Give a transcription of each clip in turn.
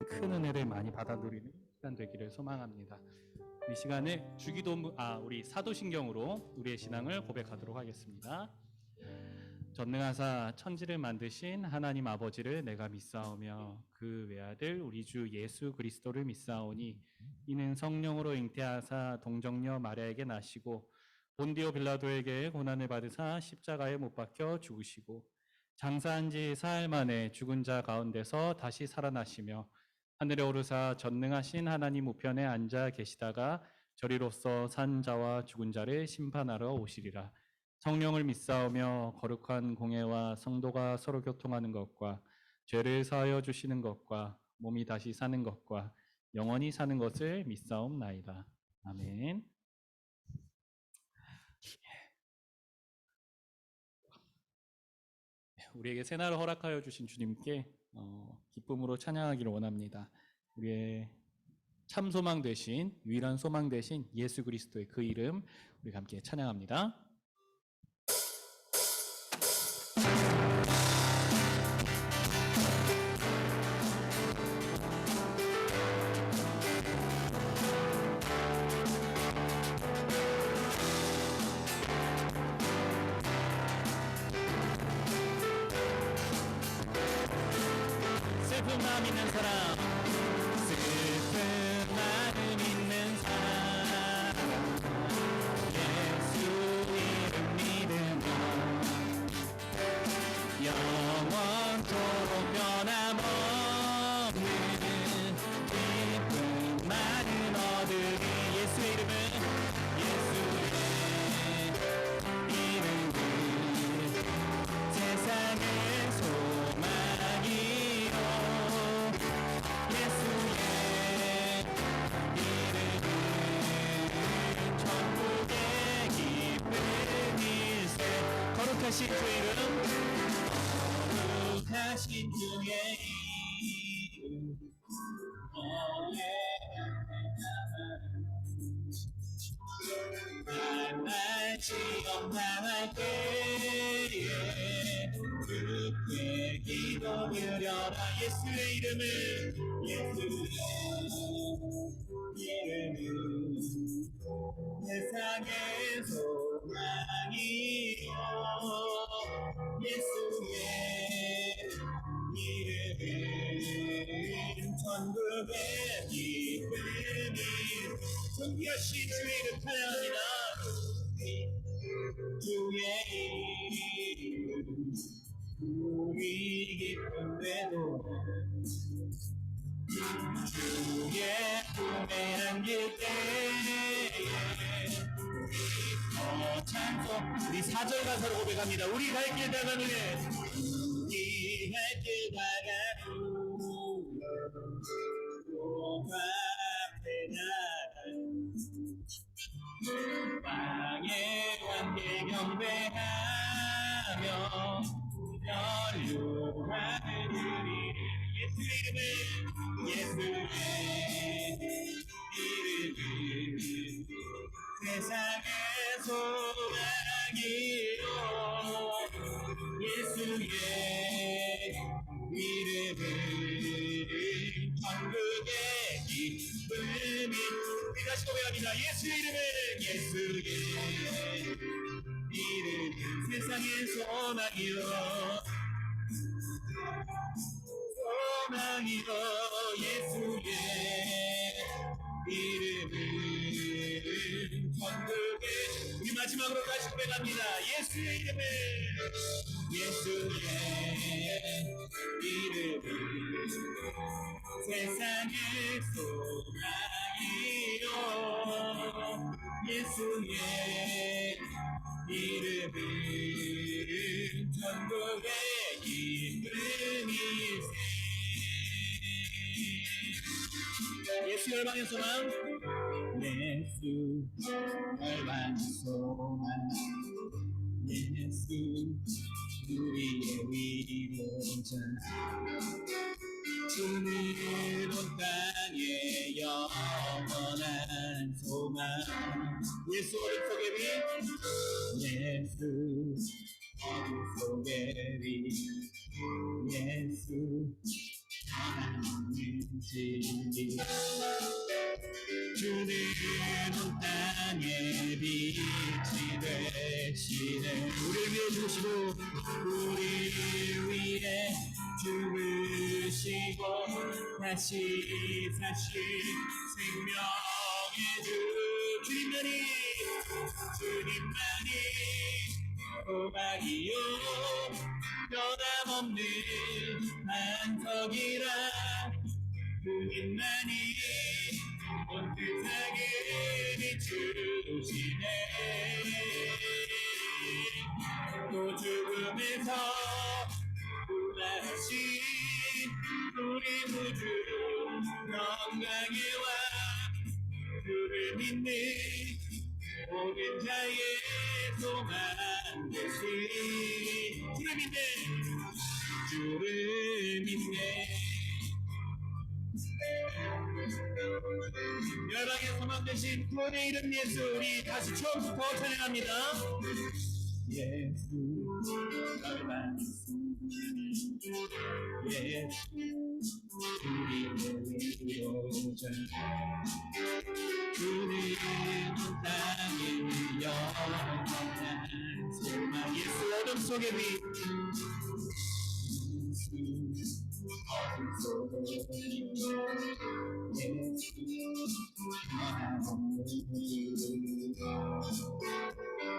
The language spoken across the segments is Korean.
큰 은혜를 많이 받아 누리는 시간 되기를 소망합니다. 이 시간에 우리 사도신경으로 우리의 신앙을 고백하도록 하겠습니다. 전능하사 천지를 만드신 하나님 아버지를 내가 믿사오며 그 외아들 우리 주 예수 그리스도를 믿사오니 이는 성령으로 잉태하사 동정녀 마리아에게 나시고 본디오 빌라도에게 고난을 받으사 십자가에 못 박혀 죽으시고 장사한 지 사흘 만에 죽은 자 가운데서 다시 살아나시며 하늘에 오르사 전능하신 하나님 우편에 앉아 계시다가 저리로서 산 자와 죽은 자를 심판하러 오시리라. 성령을 믿사오며 거룩한 공회와 성도가 서로 교통하는 것과 죄를 사하여 주시는 것과 몸이 다시 사는 것과 영원히 사는 것을 믿사옵나이다. 아멘. 우리에게 새날을 허락하여 주신 주님께 기쁨으로 찬양하기를 원합니다. 우리의 참 소망 되신, 유일한 소망 되신 예수 그리스도의 그 이름 우리가 함께 찬양합니다. 슬픈 마음 있는 사람, 슬픈 마음 있는 사람, 예수 이름 믿으며 영원토록 변함없는 기쁜 마음 얻으리. 예수의 이름은, 예수의 이름은 세상의 소망이요 예수의 이름은 천국의 기쁨일세. 거룩하신 주의 이름, 거룩하신 주의 이름, 날마치 엄당할 때에 그때 기도 드려라. 예수의 이름은, 예수의 이름은 세상의 소망이요 예수의 이름은 천국의 기쁨이. 존귀하신 주의 이름 찬양합니다. 주의 이름 우리 기쁨에도 주의 품에 안길 때에 찬송. 우리 4절 가사로 고백합니다. 우리 갈 길 다가누에, 우리 갈 길 다가누 앞에 나가 땅에 함께 경배하며 연료하느니. 예수의 이름은 세상의 소망이요 예수의 이름은 천국의 기쁨이. 우리 다시 고백합니다. 예수의 이름은, 예수의 이름은 세상의 소망이요 예수의 이름은 천국의. 우리 마지막으로 다시 고백합니다. 예수의 이름은, 예수의 이름은 세상의 소망이요 예수의 이름은 천국의 기쁨일세. 예수 열방의 소망, 예수 열방의 소망, 예수 우리의 위로자, 주는 온 땅에 영원한 소망. 예수 어둠 속의 빛, 예수 어둠 속의 빛, 예수 없는지 주는 온 땅에 빛이 되시네. 우리를 위해 죽으시고 우리 위해 죽으시고 다시 사신 생명의 주 주님만이 소망이요 변함없는 반석이라 주님만이 온 세상을 비추시네. 또 죽음에서 부활하신 우리 구주 영광의 왕 주를 믿는 모든 자의 소망 되신 주를 믿네. 열방의 소망 되신 구원의 이름 예수, 우리 다시 처음부터 찬양합니다. 예수 예수 우리의 위로자 주는 땅의 영원한 소망. 예수 어둠 속의 빛 어둠 속의 빛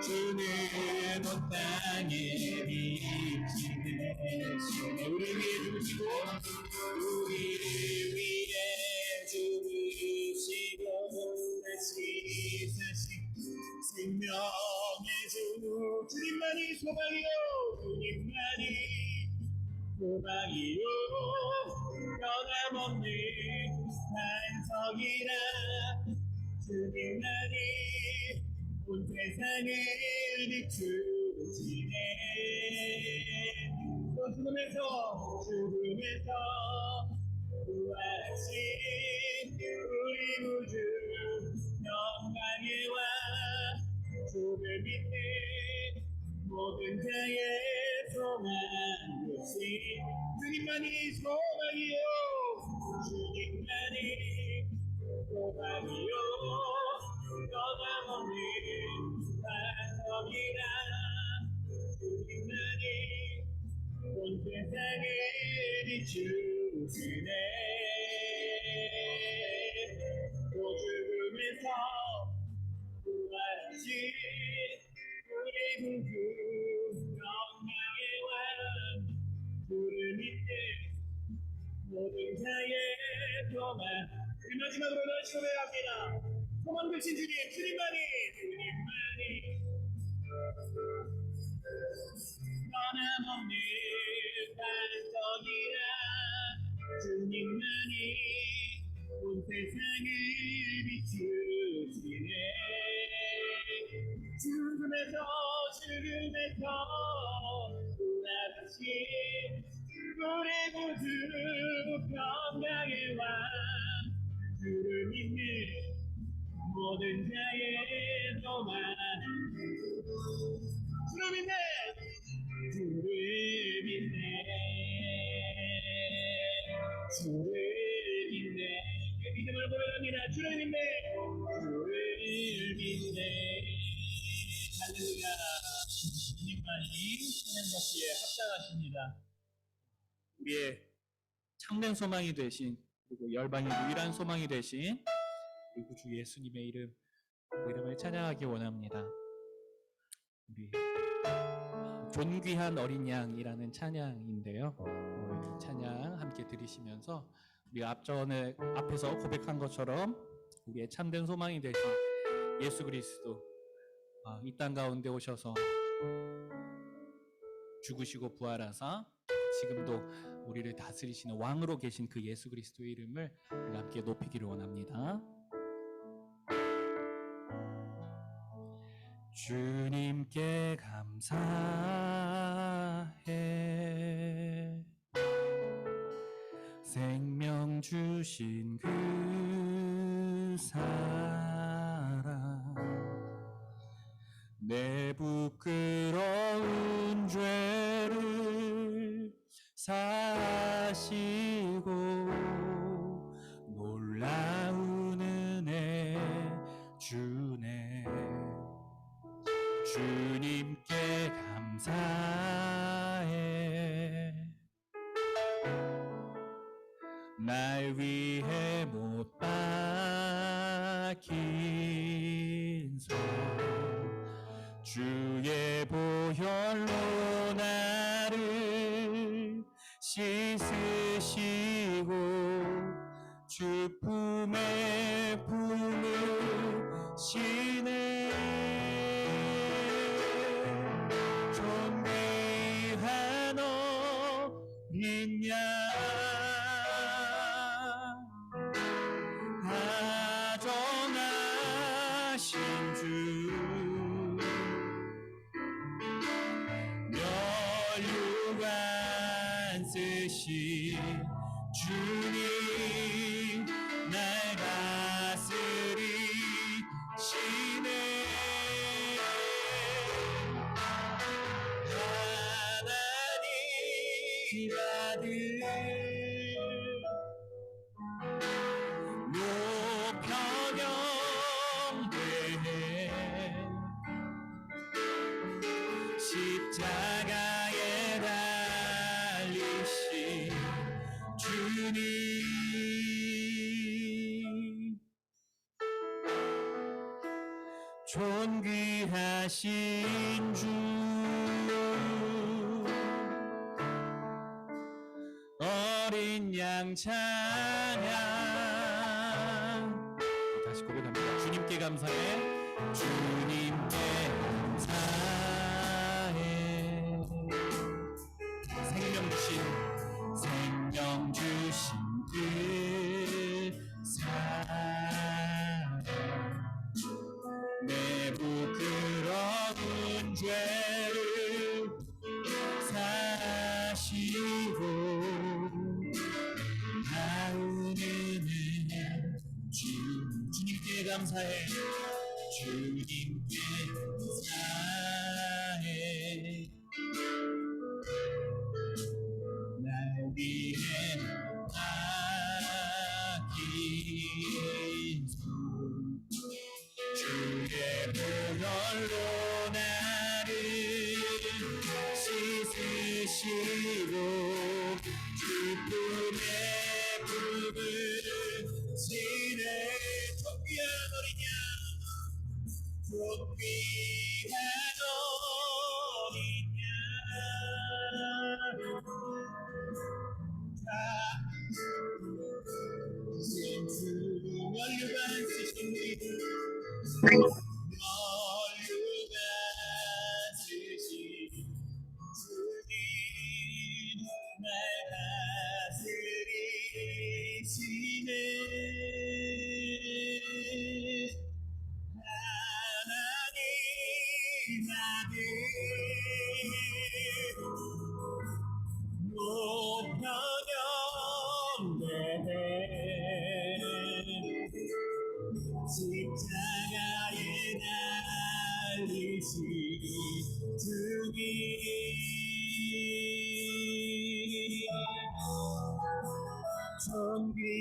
주는 온 땅에 빛이 되시네. 우리 위해 죽으시고 우리 위해 죽으시고 다시 사신 생명의 주 주님만이 소망이요 주님만이 소망이요 변함없는 반석이라 주님만이 온 세상을 비추시네. 또 죽음에서 부활하신 우리 구주 영광의 왕 주를 믿는 모든 자의 소망 되신 주님만이 소망이요 주님만이 소망이요 변함없는 반석이라 주님만이 온 세상을 비추시네. 또 죽음에서 부활하신 우리 구주 영광의 왕 주를 믿는 모든 자의 소망. 우리 마지막으로 다시 고백합니다. 소망 되신 주님만이 변함없는 반석이라 주님만이 온 세상을 비추시네. 죽음에서 부활하신 우리 구주 평강의 왕 주를 믿는 모든 자의 소망 주를 믿네. 주를 믿네. 주를 믿네. 그 믿음을 고백합니다. 주를 믿네. 주를 믿네. 할렐루야. 주님만이 찬양받기에 합당하십니다. 우리의 참된 소망이 되신, 그리고 열방의 유일한 소망이 되신 우리 구주 예수님의 이름을 찬양하기 원합니다. 우리 존귀한 어린 양이라는 찬양인데요. 찬양 함께 들으시면서 우리 앞에서 고백한 것처럼 우리의 참된 소망이 되신 예수 그리스도 이 땅 가운데 오셔서 죽으시고 부활하사 지금도 우리를 다스리시는 왕으로 계신 그 예수 그리스도의 이름을 우리 함께 높이기를 원합니다. 주님께 감사해 생명 주신 그 사랑 내 부끄러운 죄를 사시고 주님께 감사해. 날 위해 못 박힌 손 주의 보혈로 나를 씻으시고 주 품에 품으시네. 존귀한 어린 양 다정하신 주 멸류관 쓰신 주님 날 다스리시네. 하나님 아들 높여 경배해. 십자가에 달리신 주님 존귀하신 주 어린 양 찬양. 다시 고백합니다. 주님께 감사해. 주님께 감사해. 생명 주신 의사 내 부끄러운 죄를 사시고 나오는 주님께 감사해. 주님께 감사해. 날 위해 아낀 손 주의 보혈로 나를 씻으시고 주 품에 품으시네. 존귀한 어린 양 존귀한 어린 양 멸류관 쓰신 멸류관 쓰신 주님 날 다스리시네. 하나님 아들 높여 경배해. 십자가에 달리신 주님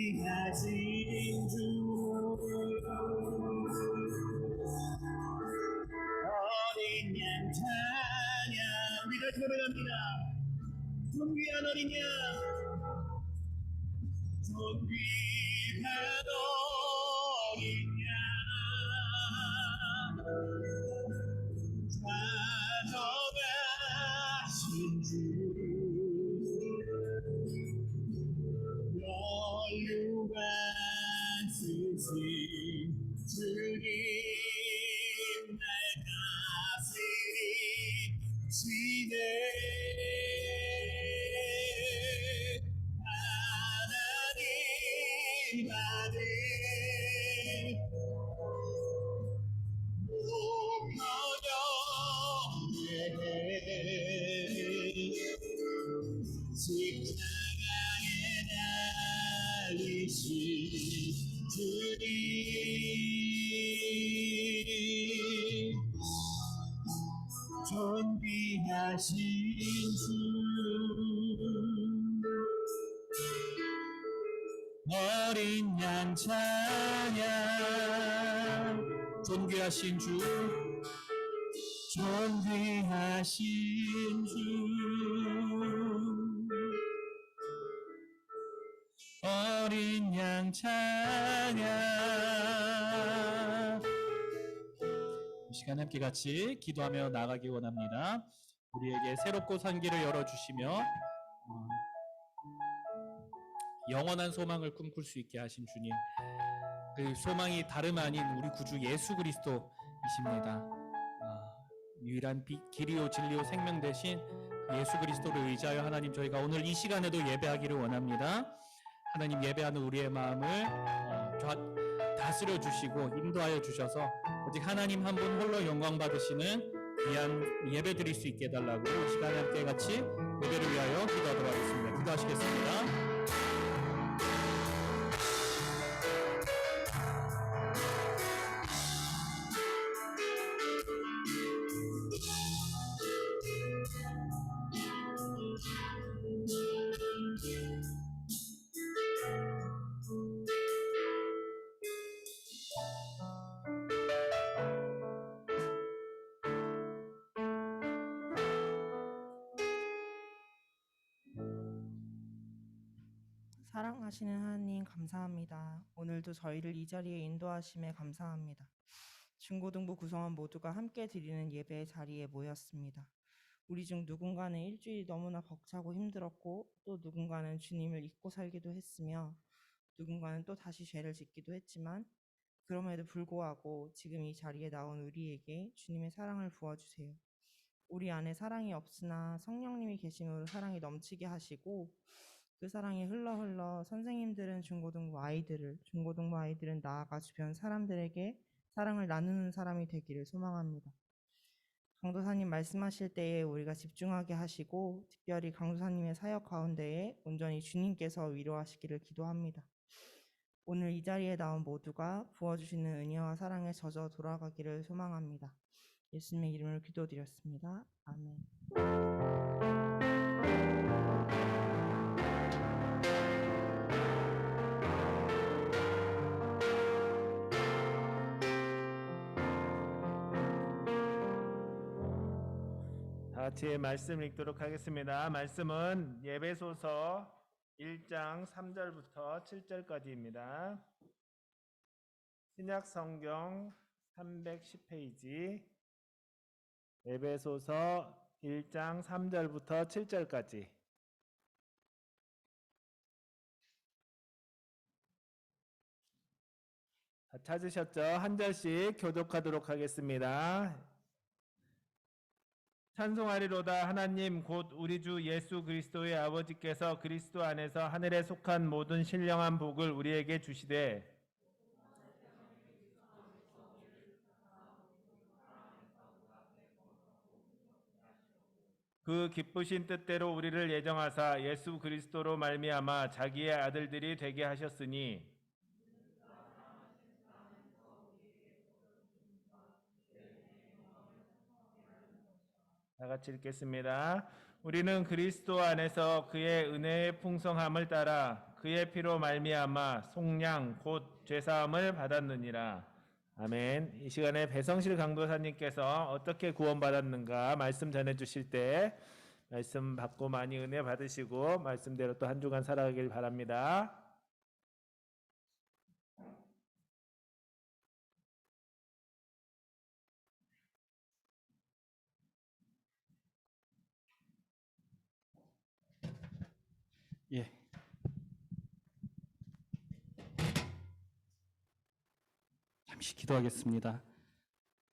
존귀하신 주 어린 양 찬양. 우리 다시 고백합니다. 존귀한 어린 양 존귀한 어린 양 다정하신 주 멸류관 쓰신 주님 날 다스리시네. 하나님 아들 높여 경배해. 십자가에 달리신 주님 존귀하신 주 어린 양 찬양. 존귀하신 주 존귀하신 주 어린 양 찬양. 이 시간 함께 같이 기도하며 나가기 원합니다. 우리에게 새롭고 산 길을 열어주시며 영원한 소망을 꿈꿀 수 있게 하신 주님, 그 소망이 다름 아닌 우리 구주 예수 그리스도이십니다. 유일한 길이요 진리요 생명 되신 예수 그리스도를 의지하여 하나님, 저희가 오늘 이 시간에도 예배하기를 원합니다. 하나님, 예배하는 우리의 마음을 다스려 주시고 인도하여 주셔서 오직 하나님 한 분 홀로 영광 받으시는 귀한 예배 드릴 수 있게 해달라고 이 시간에 함께 같이 예배를 위하여 기도하도록 하겠습니다. 기도하시겠습니다. 사랑하시는 하나님 감사합니다. 오늘도 저희를 이 자리에 인도하심에 감사합니다. 중고등부 구성원 모두가 함께 드리는 예배의 자리에 모였습니다. 우리 중 누군가는 일주일이 너무나 벅차고 힘들었고, 또 누군가는 주님을 잊고 살기도 했으며, 누군가는 또 다시 죄를 짓기도 했지만, 그럼에도 불구하고 지금 이 자리에 나온 우리에게 주님의 사랑을 부어주세요. 우리 안에 사랑이 없으나 성령님이 계심으로 사랑이 넘치게 하시고, 그 사랑이 흘러 선생님들은 중고등부 아이들은 나아가 주변 사람들에게 사랑을 나누는 사람이 되기를 소망합니다. 강도사님 말씀하실 때에 우리가 집중하게 하시고, 특별히 강도사님의 사역 가운데에 온전히 주님께서 위로하시기를 기도합니다. 오늘 이 자리에 나온 모두가 부어주시는 은혜와 사랑에 젖어 돌아가기를 소망합니다. 예수님의 이름으로 기도드렸습니다. 아멘. 같이 말씀 읽도록 하겠습니다. 말씀은 예배소서 1장 3절부터 7절까지입니다. 신약 성경 310페이지 예배소서 1장 3절부터 7절까지. 찾으셨죠? 한 절씩 교독하도록 하겠습니다. 찬송하리로다. 하나님 곧 우리 주 예수 그리스도의 아버지께서 그리스도 안에서 하늘에 속한 모든 신령한 복을 우리에게 주시되, 그 기쁘신 뜻대로 우리를 예정하사 예수 그리스도로 말미암아 자기의 아들들이 되게 하셨으니, 다 같이 읽겠습니다. 우리는 그리스도 안에서 그의 은혜의 풍성함을 따라 그의 피로 말미암아 속량 곧 죄사함을 받았느니라. 아멘. 이 시간에 배성실 강도사님께서 어떻게 구원받았는가 말씀 전해주실 때 말씀 받고 많이 은혜 받으시고 말씀대로 또 한 주간 살아가길 바랍니다. 예. 잠시 기도하겠습니다.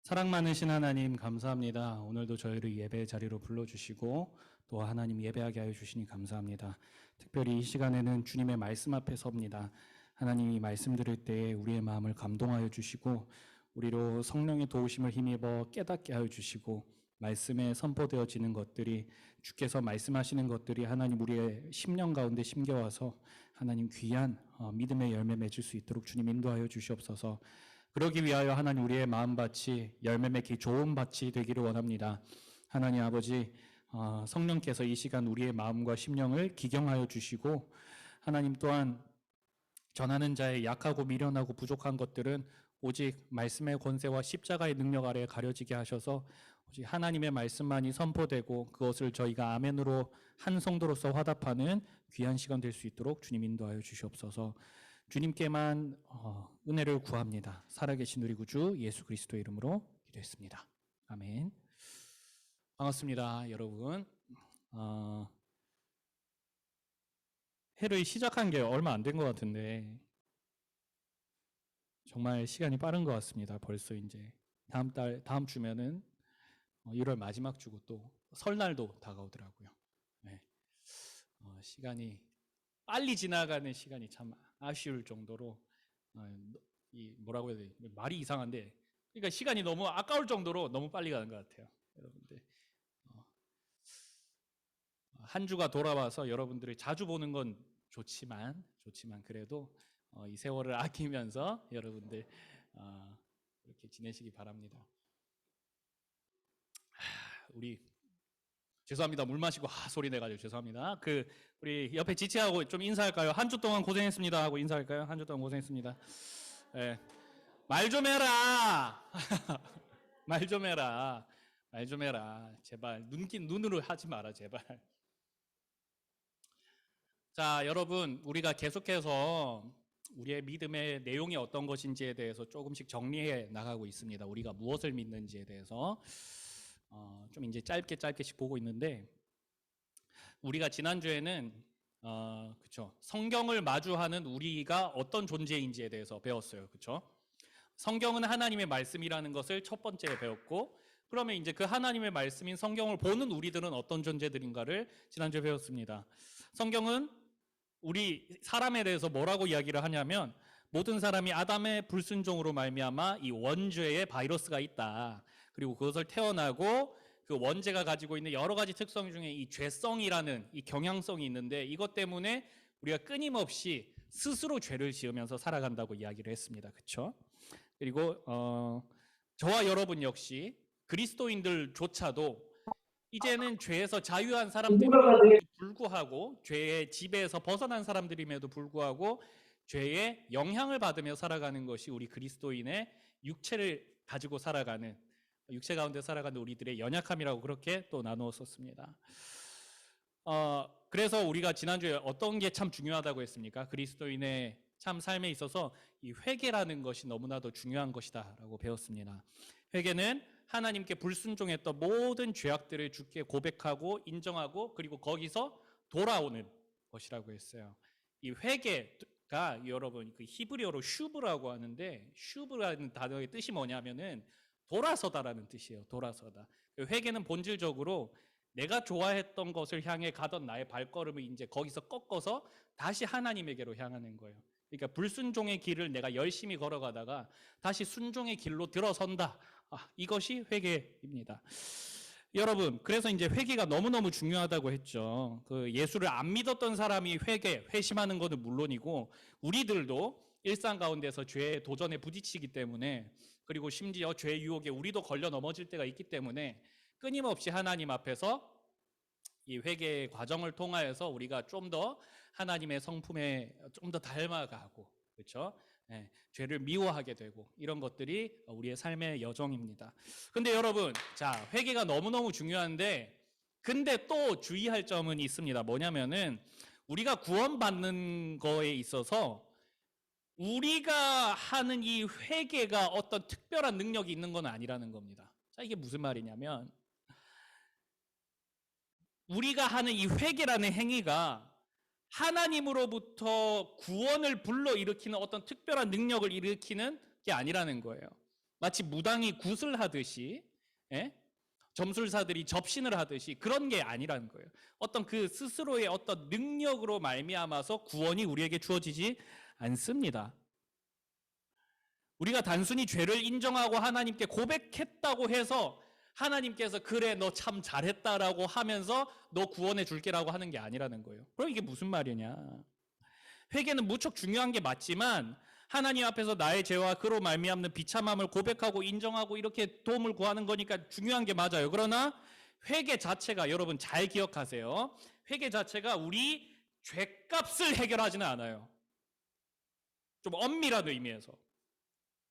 사랑 많으신 하나님 감사합니다. 오늘도 저희를 예배의 자리로 불러주시고 또 하나님 예배하게 하여 주시니 감사합니다. 특별히 이 시간에는 주님의 말씀 앞에 섭니다. 하나님이 말씀 들을 때 우리의 마음을 감동하여 주시고 우리로 성령의 도우심을 힘입어 깨닫게 하여 주시고 말씀에 선포되어지는 것들이 주께서 말씀하시는 것들이 하나님 우리의 심령 가운데 심겨와서 하나님 귀한 믿음의 열매 맺을 수 있도록 주님 인도하여 주시옵소서. 그러기 위하여 하나님 우리의 마음밭이 열매 맺기 좋은 밭이 되기를 원합니다. 하나님 아버지, 성령께서 이 시간 우리의 마음과 심령을 기경하여 주시고 하나님 또한 전하는 자의 약하고 미련하고 부족한 것들은 오직 말씀의 권세와 십자가의 능력 아래에 가려지게 하셔서 오직 하나님의 말씀만이 선포되고 그것을 저희가 아멘으로 한 성도로서 화답하는 귀한 시간 될 수 있도록 주님 인도하여 주시옵소서. 주님께만 은혜를 구합니다. 살아계신 우리 구주 예수 그리스도의 이름으로 기도했습니다. 아멘. 반갑습니다, 여러분. 해를 시작한 게 얼마 안 된 것 같은데 정말 시간이 빠른 것 같습니다. 벌써 이제 다음 주면은 1월 마지막 주고 또 설날도 다가오더라고요. 네. 시간이 빨리 지나가는 시간이 참 아쉬울 정도로 이 뭐라고 해야 되지? 말이 이상한데 그러니까 시간이 너무 아까울 정도로 너무 빨리 가는 것 같아요. 여러분들 한 주가 돌아와서 여러분들을 자주 보는 건 좋지만 그래도 이 세월을 아끼면서 여러분들 이렇게 지내시기 바랍니다. 우리 죄송합니다. 물 마시고 소리 내가지고 죄송합니다. 우리 옆에 지체하고 좀 인사할까요? 한 주 동안 고생했습니다 하고 인사할까요? 한 주 동안 고생했습니다. 네. 말 좀 해라. 말 좀 해라. 말 좀 해라. 제발 눈으로 하지 마라 제발. 자, 여러분, 우리가 계속해서 우리의 믿음의 내용이 어떤 것인지에 대해서 조금씩 정리해 나가고 있습니다. 우리가 무엇을 믿는지에 대해서 좀 이제 짧게씩 보고 있는데 우리가 지난주에는 그쵸, 성경을 마주하는 우리가 어떤 존재인지에 대해서 배웠어요. 그쵸? 성경은 하나님의 말씀이라는 것을 첫 번째 배웠고 그러면 이제 그 하나님의 말씀인 성경을 보는 우리들은 어떤 존재들인가를 지난주에 배웠습니다. 성경은 우리 사람에 대해서 뭐라고 이야기를 하냐면 모든 사람이 아담의 불순종으로 말미암아 이 원죄의 바이러스가 있다. 그리고 그것을 태어나고 그 원죄가 가지고 있는 여러 가지 특성 중에 이 죄성이라는 이 경향성이 있는데 이것 때문에 우리가 끊임없이 스스로 죄를 지으면서 살아간다고 이야기를 했습니다. 그렇죠? 그리고 저와 여러분 역시 그리스도인들조차도 이제는 죄에서 자유한 사람들임에도 불구하고 죄의 지배에서 벗어난 사람들임에도 불구하고 죄의 영향을 받으며 살아가는 것이 우리 그리스도인의 육체를 가지고 살아가는 육체 가운데 살아가는 우리들의 연약함이라고 그렇게 또 나누었었습니다. 그래서 우리가 지난주에 어떤 게 참 중요하다고 했습니까? 그리스도인의 참 삶에 있어서 이 회개라는 것이 너무나도 중요한 것이다라고 배웠습니다. 회개는 하나님께 불순종했던 모든 죄악들을 주께 고백하고 인정하고 그리고 거기서 돌아오는 것이라고 했어요. 이 회개가 여러분 그 히브리어로 슈브라고 하는데 슈브라는 단어의 뜻이 뭐냐면은 돌아서다라는 뜻이에요. 돌아서다. 회개는 본질적으로 내가 좋아했던 것을 향해 가던 나의 발걸음을 이제 거기서 꺾어서 다시 하나님에게로 향하는 거예요. 그러니까 불순종의 길을 내가 열심히 걸어가다가 다시 순종의 길로 들어선다. 이것이 회개입니다. 여러분, 그래서 이제 회개가 너무너무 중요하다고 했죠. 그 예수를 안 믿었던 사람이 회심하는 것은 물론이고 우리들도 일상 가운데서 죄의 도전에 부딪히기 때문에 그리고 심지어 죄의 유혹에 우리도 걸려 넘어질 때가 있기 때문에 끊임없이 하나님 앞에서 이 회개의 과정을 통하여서 우리가 좀 더 하나님의 성품에 좀 더 닮아가고 그렇죠? 네, 죄를 미워하게 되고 이런 것들이 우리의 삶의 여정입니다. 근데 여러분, 자, 회개가 너무너무 중요한데 근데 또 주의할 점은 있습니다. 뭐냐면은 우리가 구원받는 거에 있어서 우리가 하는 이 회개가 어떤 특별한 능력이 있는 건 아니라는 겁니다. 자, 이게 무슨 말이냐면 우리가 하는 이 회개라는 행위가 하나님으로부터 구원을 불러일으키는 어떤 특별한 능력을 일으키는 게 아니라는 거예요. 마치 무당이 굿을 하듯이 점술사들이 접신을 하듯이 그런 게 아니라는 거예요. 어떤 그 스스로의 어떤 능력으로 말미암아서 구원이 우리에게 주어지지 않습니다. 우리가 단순히 죄를 인정하고 하나님께 고백했다고 해서 하나님께서 그래 너 참 잘했다라고 하면서 너 구원해 줄게라고 하는 게 아니라는 거예요. 그럼 이게 무슨 말이냐? 회개는 무척 중요한 게 맞지만 하나님 앞에서 나의 죄와 그로 말미암는 비참함을 고백하고 인정하고 이렇게 도움을 구하는 거니까 중요한 게 맞아요. 그러나 회개 자체가 여러분 잘 기억하세요. 회개 자체가 우리 죄값을 해결하지는 않아요. 좀 엄밀한 의미에서.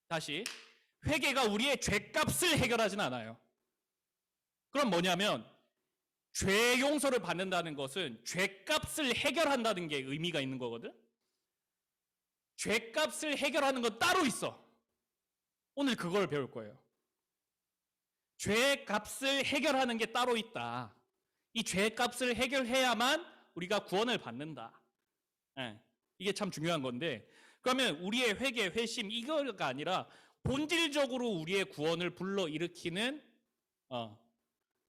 다시 회개가 우리의 죄값을 해결하지는 않아요. 그럼 뭐냐면 죄 용서를 받는다는 것은 죄값을 해결한다는 게 의미가 있는 거거든. 죄값을 해결하는 건 따로 있어. 오늘 그걸 배울 거예요. 죄값을 해결하는 게 따로 있다. 이 죄값을 해결해야만 우리가 구원을 받는다. 예, 이게 참 중요한 건데, 그러면 우리의 회개, 회심 이거가 아니라 본질적으로 우리의 구원을 불러일으키는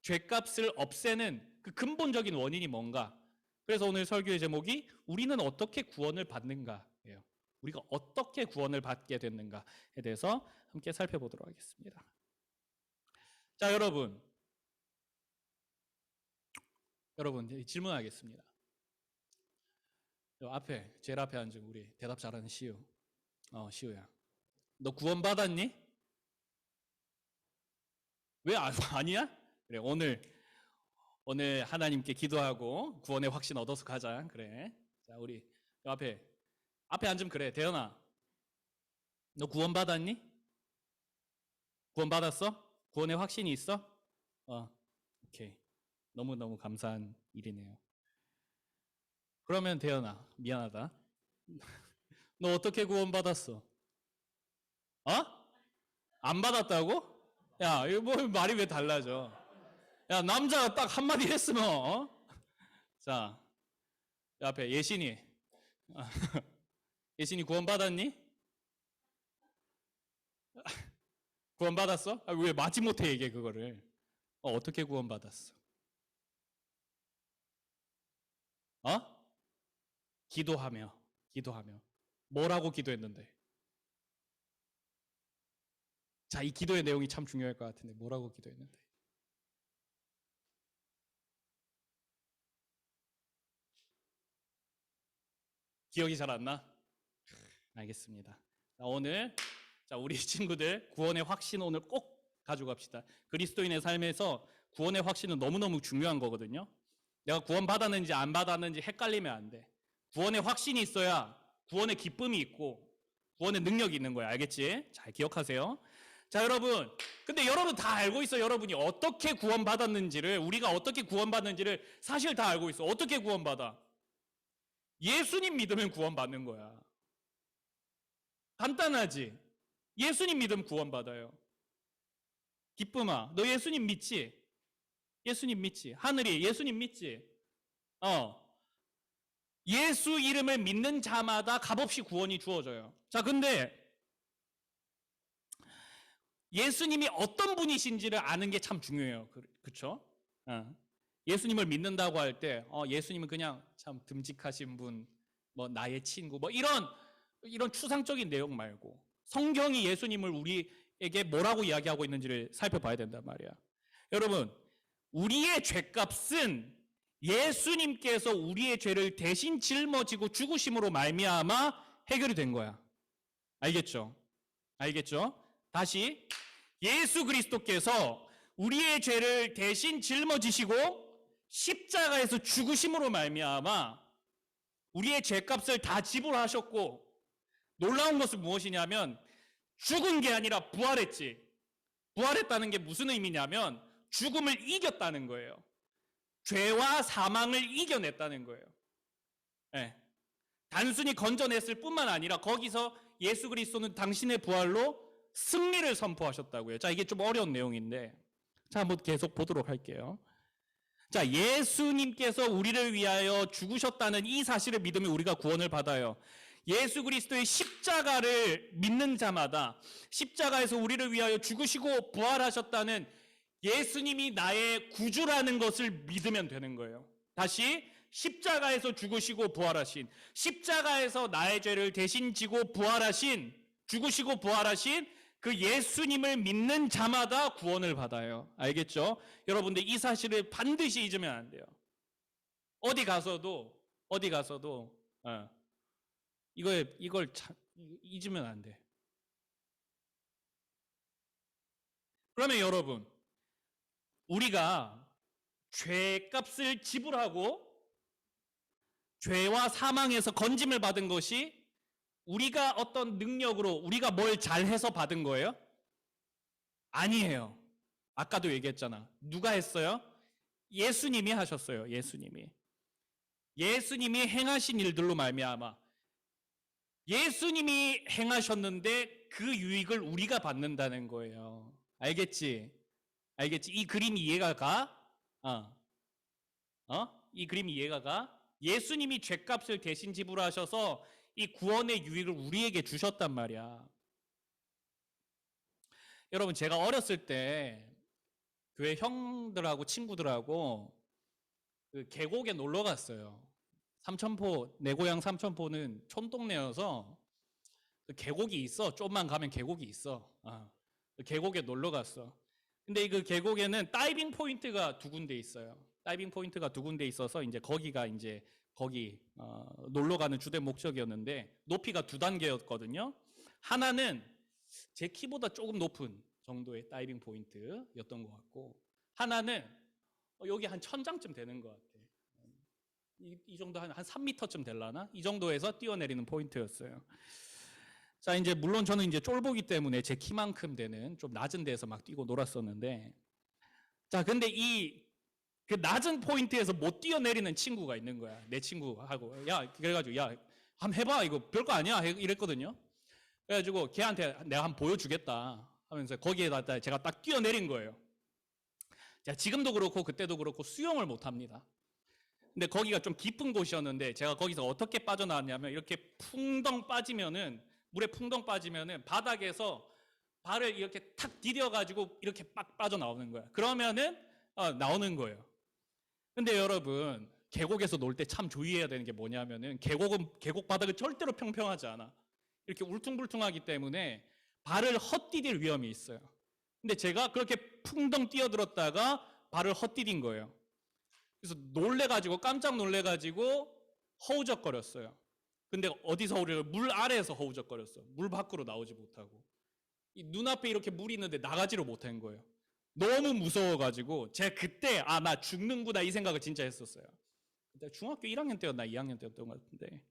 죄값을 없애는 그 근본적인 원인이 뭔가. 그래서 오늘 설교의 제목이 우리는 어떻게 구원을 받는가예요. 우리가 어떻게 구원을 받게 됐는가에 대해서 함께 살펴보도록 하겠습니다. 자, 여러분 질문하겠습니다. 제일 앞에 앉은 우리 대답 잘하는 시우야. 너 구원 받았니? 왜 아니야? 그래, 오늘 하나님께 기도하고 구원의 확신 얻어서 가자. 그래. 자, 우리 앞에 앉으면 그래. 대현아, 너 구원 받았니? 구원 받았어? 구원의 확신이 있어? 오케이. 너무너무 감사한 일이네요. 그러면 대현아, 미안하다. 너 어떻게 구원 받았어? 안 받았다고? 야, 이거 뭐 말이 왜 달라져? 야, 남자가 딱 한마디 했으면, 자, 앞에 예신이. 예신이 구원 받았니? 구원 받았어? 왜 마지못해 얘기해, 그거를. 어떻게 구원 받았어? 기도하며. 뭐라고 기도했는데? 자, 이 기도의 내용이 참 중요할 것 같은데, 뭐라고 기도했는데? 기억이 잘 안 나? 알겠습니다. 오늘 우리 친구들 구원의 확신 오늘 꼭 가져갑시다. 그리스도인의 삶에서 구원의 확신은 너무너무 중요한 거거든요. 내가 구원 받았는지 안 받았는지 헷갈리면 안 돼. 구원의 확신이 있어야 구원의 기쁨이 있고 구원의 능력이 있는 거야. 알겠지? 잘 기억하세요. 자, 여러분, 근데 여러분 다 알고 있어. 여러분이 어떻게 구원받았는지를, 우리가 어떻게 구원받는지를 사실 다 알고 있어. 어떻게 구원받아? 예수님 믿으면 구원받는 거야. 간단하지? 예수님 믿으면 구원받아요. 기쁨아, 너 예수님 믿지? 예수님 믿지? 하늘이 예수님 믿지? 예수 이름을 믿는 자마다 값없이 구원이 주어져요. 자, 근데 예수님이 어떤 분이신지를 아는 게 참 중요해요. 그렇죠? 예수님을 믿는다고 할 때 예수님은 그냥 참 듬직하신 분, 뭐 나의 친구, 뭐 이런 추상적인 내용 말고 성경이 예수님을 우리에게 뭐라고 이야기하고 있는지를 살펴봐야 된단 말이야. 여러분, 우리의 죄값은 예수님께서 우리의 죄를 대신 짊어지고 죽으심으로 말미암아 해결이 된 거야. 알겠죠? 다시, 예수 그리스도께서 우리의 죄를 대신 짊어지시고 십자가에서 죽으심으로 말미암아 우리의 죄값을 다 지불하셨고, 놀라운 것은 무엇이냐면 죽은 게 아니라 부활했지. 부활했다는 게 무슨 의미냐면 죽음을 이겼다는 거예요. 죄와 사망을 이겨냈다는 거예요. 네. 단순히 건져냈을 뿐만 아니라 거기서 예수 그리스도는 당신의 부활로 승리를 선포하셨다고요. 자, 이게 좀 어려운 내용인데, 자, 한번 계속 보도록 할게요. 자, 예수님께서 우리를 위하여 죽으셨다는 이 사실을 믿으면 우리가 구원을 받아요. 예수 그리스도의 십자가를 믿는 자마다 십자가에서 우리를 위하여 죽으시고 부활하셨다는 예수님이 나의 구주라는 것을 믿으면 되는 거예요. 다시, 십자가에서 죽으시고 부활하신, 십자가에서 나의 죄를 대신 지고 부활하신, 죽으시고 부활하신 그 예수님을 믿는 자마다 구원을 받아요. 알겠죠? 여러분들 이 사실을 반드시 잊으면 안 돼요. 어디 가서도 이걸 잊으면 안 돼. 그러면 여러분, 우리가 죄값을 지불하고 죄와 사망에서 건짐을 받은 것이 우리가 어떤 능력으로 우리가 뭘 잘해서 받은 거예요? 아니에요. 아까도 얘기했잖아. 누가 했어요? 예수님이 하셨어요. 예수님이 행하신 일들로 말미암아 예수님이 행하셨는데 그 유익을 우리가 받는다는 거예요. 알겠지? 이 그림이 이해가 가? 이 그림이 이해가 가? 예수님이 죄값을 대신 지불하셔서 이 구원의 유익을 우리에게 주셨단 말이야. 여러분, 제가 어렸을 때 교회 형들하고 친구들하고 그 계곡에 놀러 갔어요. 삼천포, 내 고향 삼천포는 촌동네여서 그 계곡이 있어. 좀만 가면 계곡이 있어. 그 계곡에 놀러 갔어. 근데 그 계곡에는 다이빙 포인트가 두 군데 있어요. 다이빙 포인트가 두 군데 있어서 이제 거기가 이제 거기 놀러 가는 주된 목적이었는데 높이가 두 단계였거든요. 하나는 제 키보다 조금 높은 정도의 다이빙 포인트였던 것 같고, 하나는 여기 한 1000장쯤 되는 것 같아. 이 정도 한 3m쯤 될라나? 이 정도에서 뛰어내리는 포인트였어요. 자, 이제 물론 저는 이제 쫄보기 때문에 제 키만큼 되는 좀 낮은 데서 막 뛰고 놀았었는데, 자, 근데 그 낮은 포인트에서 못 뛰어내리는 친구가 있는 거야. 내 친구하고. 야, 그래가지고, 야, 한번 해봐. 이거 별거 아니야. 이랬거든요. 그래가지고 걔한테 내가 한번 보여주겠다 하면서 거기에다 제가 딱 뛰어내린 거예요. 자, 지금도 그렇고 그때도 그렇고 수영을 못 합니다. 근데 거기가 좀 깊은 곳이었는데 제가 거기서 어떻게 빠져나왔냐면 이렇게 풍덩 빠지면은 물에 풍덩 빠지면은 바닥에서 발을 이렇게 탁 디뎌가지고 이렇게 빡 빠져나오는 거야. 그러면은 나오는 거예요. 근데 여러분, 계곡에서 놀 때 참 주의해야 되는 게 뭐냐면은 계곡 바닥은 절대로 평평하지 않아. 이렇게 울퉁불퉁하기 때문에 발을 헛디딜 위험이 있어요. 근데 제가 그렇게 풍덩 뛰어들었다가 발을 헛디딘 거예요. 그래서 깜짝 놀래가지고 허우적거렸어요. 근데 어디서 허우를? 물 아래에서 허우적거렸어. 물 밖으로 나오지 못하고. 이 눈앞에 이렇게 물이 있는데 나가지를 못한 거예요. 너무 무서워가지고 제가 그때 나 죽는구나 이 생각을 진짜 했었어요. 그때 중학교 1학년 때였나 2학년 때였던 것 같은데.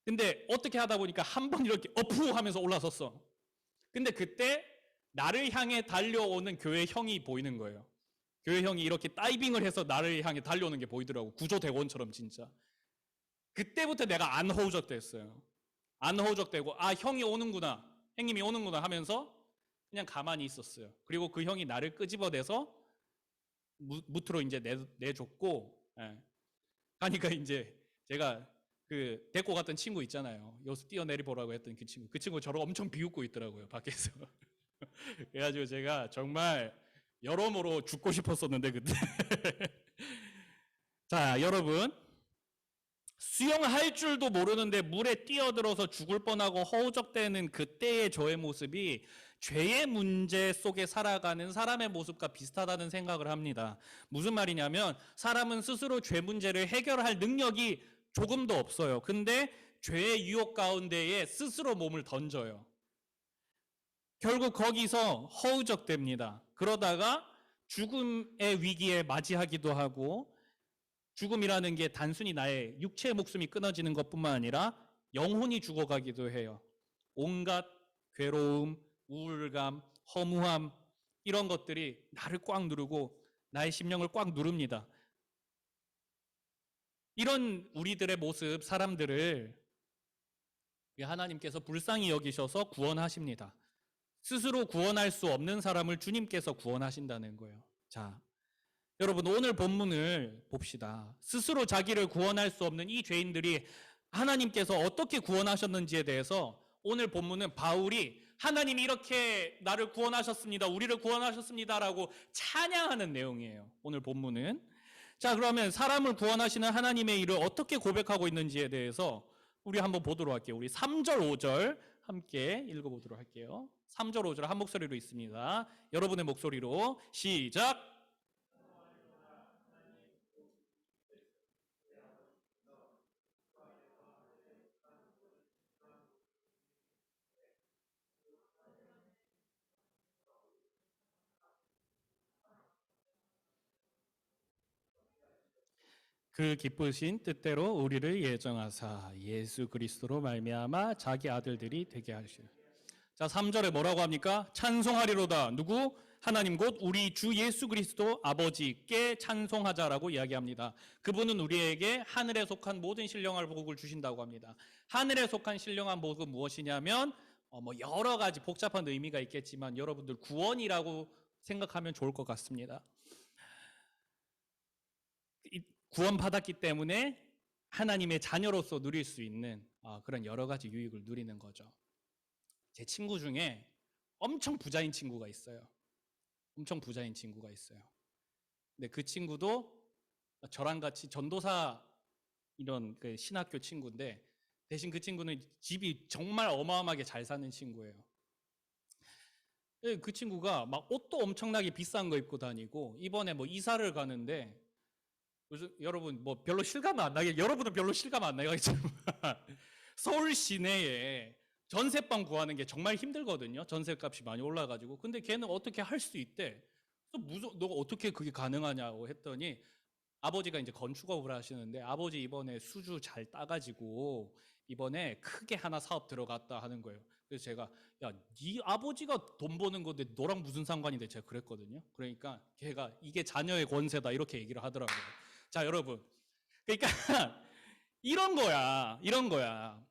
근데 어떻게 하다 보니까 한 번 이렇게 어프 하면서 올라섰어. 근데 그때 나를 향해 달려오는 교회 형이 보이는 거예요. 교회 형이 이렇게 다이빙을 해서 나를 향해 달려오는 게 보이더라고. 구조대원처럼 진짜. 그때부터 내가 안 허우적댔어요. 안 허우적대고 형이 오는구나, 형님이 오는구나 하면서 그냥 가만히 있었어요. 그리고 그 형이 나를 끄집어내서 무트로 이제 내줬고, 하니까 이제 제가 그 데리고 갔던 친구 있잖아요. 여기서 뛰어내리 보라고 했던 그 친구 저를 엄청 비웃고 있더라고요, 밖에서. 그래가지고 제가 정말 여러모로 죽고 싶었었는데 그때. 자, 여러분, 수영할 줄도 모르는데 물에 뛰어들어서 죽을 뻔하고 허우적대는 그때의 저의 모습이 죄의 문제 속에 살아가는 사람의 모습과 비슷하다는 생각을 합니다. 무슨 말이냐면 사람은 스스로 죄 문제를 해결할 능력이 조금도 없어요. 근데 죄의 유혹 가운데에 스스로 몸을 던져요. 결국 거기서 허우적댑니다. 그러다가 죽음의 위기에 맞이하기도 하고, 죽음이라는 게 단순히 나의 육체의 목숨이 끊어지는 것뿐만 아니라 영혼이 죽어가기도 해요. 온갖 괴로움, 우울감, 허무함, 이런 것들이 나를 꽉 누르고 나의 심령을 꽉 누릅니다. 이런 우리들의 모습, 사람들을 하나님께서 불쌍히 여기셔서 구원하십니다. 스스로 구원할 수 없는 사람을 주님께서 구원하신다는 거예요. 자, 여러분, 오늘 본문을 봅시다. 스스로 자기를 구원할 수 없는 이 죄인들이 하나님께서 어떻게 구원하셨는지에 대해서 오늘 본문은 바울이 하나님이 이렇게 나를 구원하셨습니다, 우리를 구원하셨습니다라고 찬양하는 내용이에요. 오늘 본문은. 자, 그러면 사람을 구원하시는 하나님의 일을 어떻게 고백하고 있는지에 대해서 우리 한번 보도록 할게요. 우리 3절 5절 함께 읽어보도록 할게요. 3절 5절 한 목소리로 있습니다. 여러분의 목소리로 시작. 그 기쁘신 뜻대로 우리를 예정하사 예수 그리스도로 말미암아 자기 아들들이 되게 하시오. 자, 3절에 뭐라고 합니까? 찬송하리로다. 누구? 하나님 곧 우리 주 예수 그리스도 아버지께 찬송하자라고 이야기합니다. 그분은 우리에게 하늘에 속한 모든 신령한 복을 주신다고 합니다. 하늘에 속한 신령한 복은 무엇이냐면 여러 가지 복잡한 의미가 있겠지만 여러분들 구원이라고 생각하면 좋을 것 같습니다. 구원받았기 때문에 하나님의 자녀로서 누릴 수 있는 그런 여러 가지 유익을 누리는 거죠. 제 친구 중에 엄청 부자인 친구가 있어요. 엄청 부자인 친구가 있어요. 근데 그 친구도 저랑 같이 전도사 이런 그 신학교 친구인데 대신 그 친구는 집이 정말 어마어마하게 잘 사는 친구예요. 그 친구가 막 옷도 엄청나게 비싼 거 입고 다니고 이번에 이사를 가는데 여러분 별로 실감 안 나게 여러분은 별로 실감 안 나겠지만 서울 시내에 전세방 구하는 게 정말 힘들거든요. 전세값이 많이 올라가지고. 근데 걔는 어떻게 할 수 있대. 너가 어떻게 그게 가능하냐고 했더니 아버지가 이제 건축업을 하시는데 아버지 이번에 수주 잘 따가지고 이번에 크게 하나 사업 들어갔다 하는 거예요. 그래서 제가 야, 네 아버지가 돈 버는 건데 너랑 무슨 상관인데 제가 그랬거든요. 그러니까 걔가 이게 자녀의 권세다 이렇게 얘기를 하더라고요. 자, 여러분. 그러니까 이런 거야.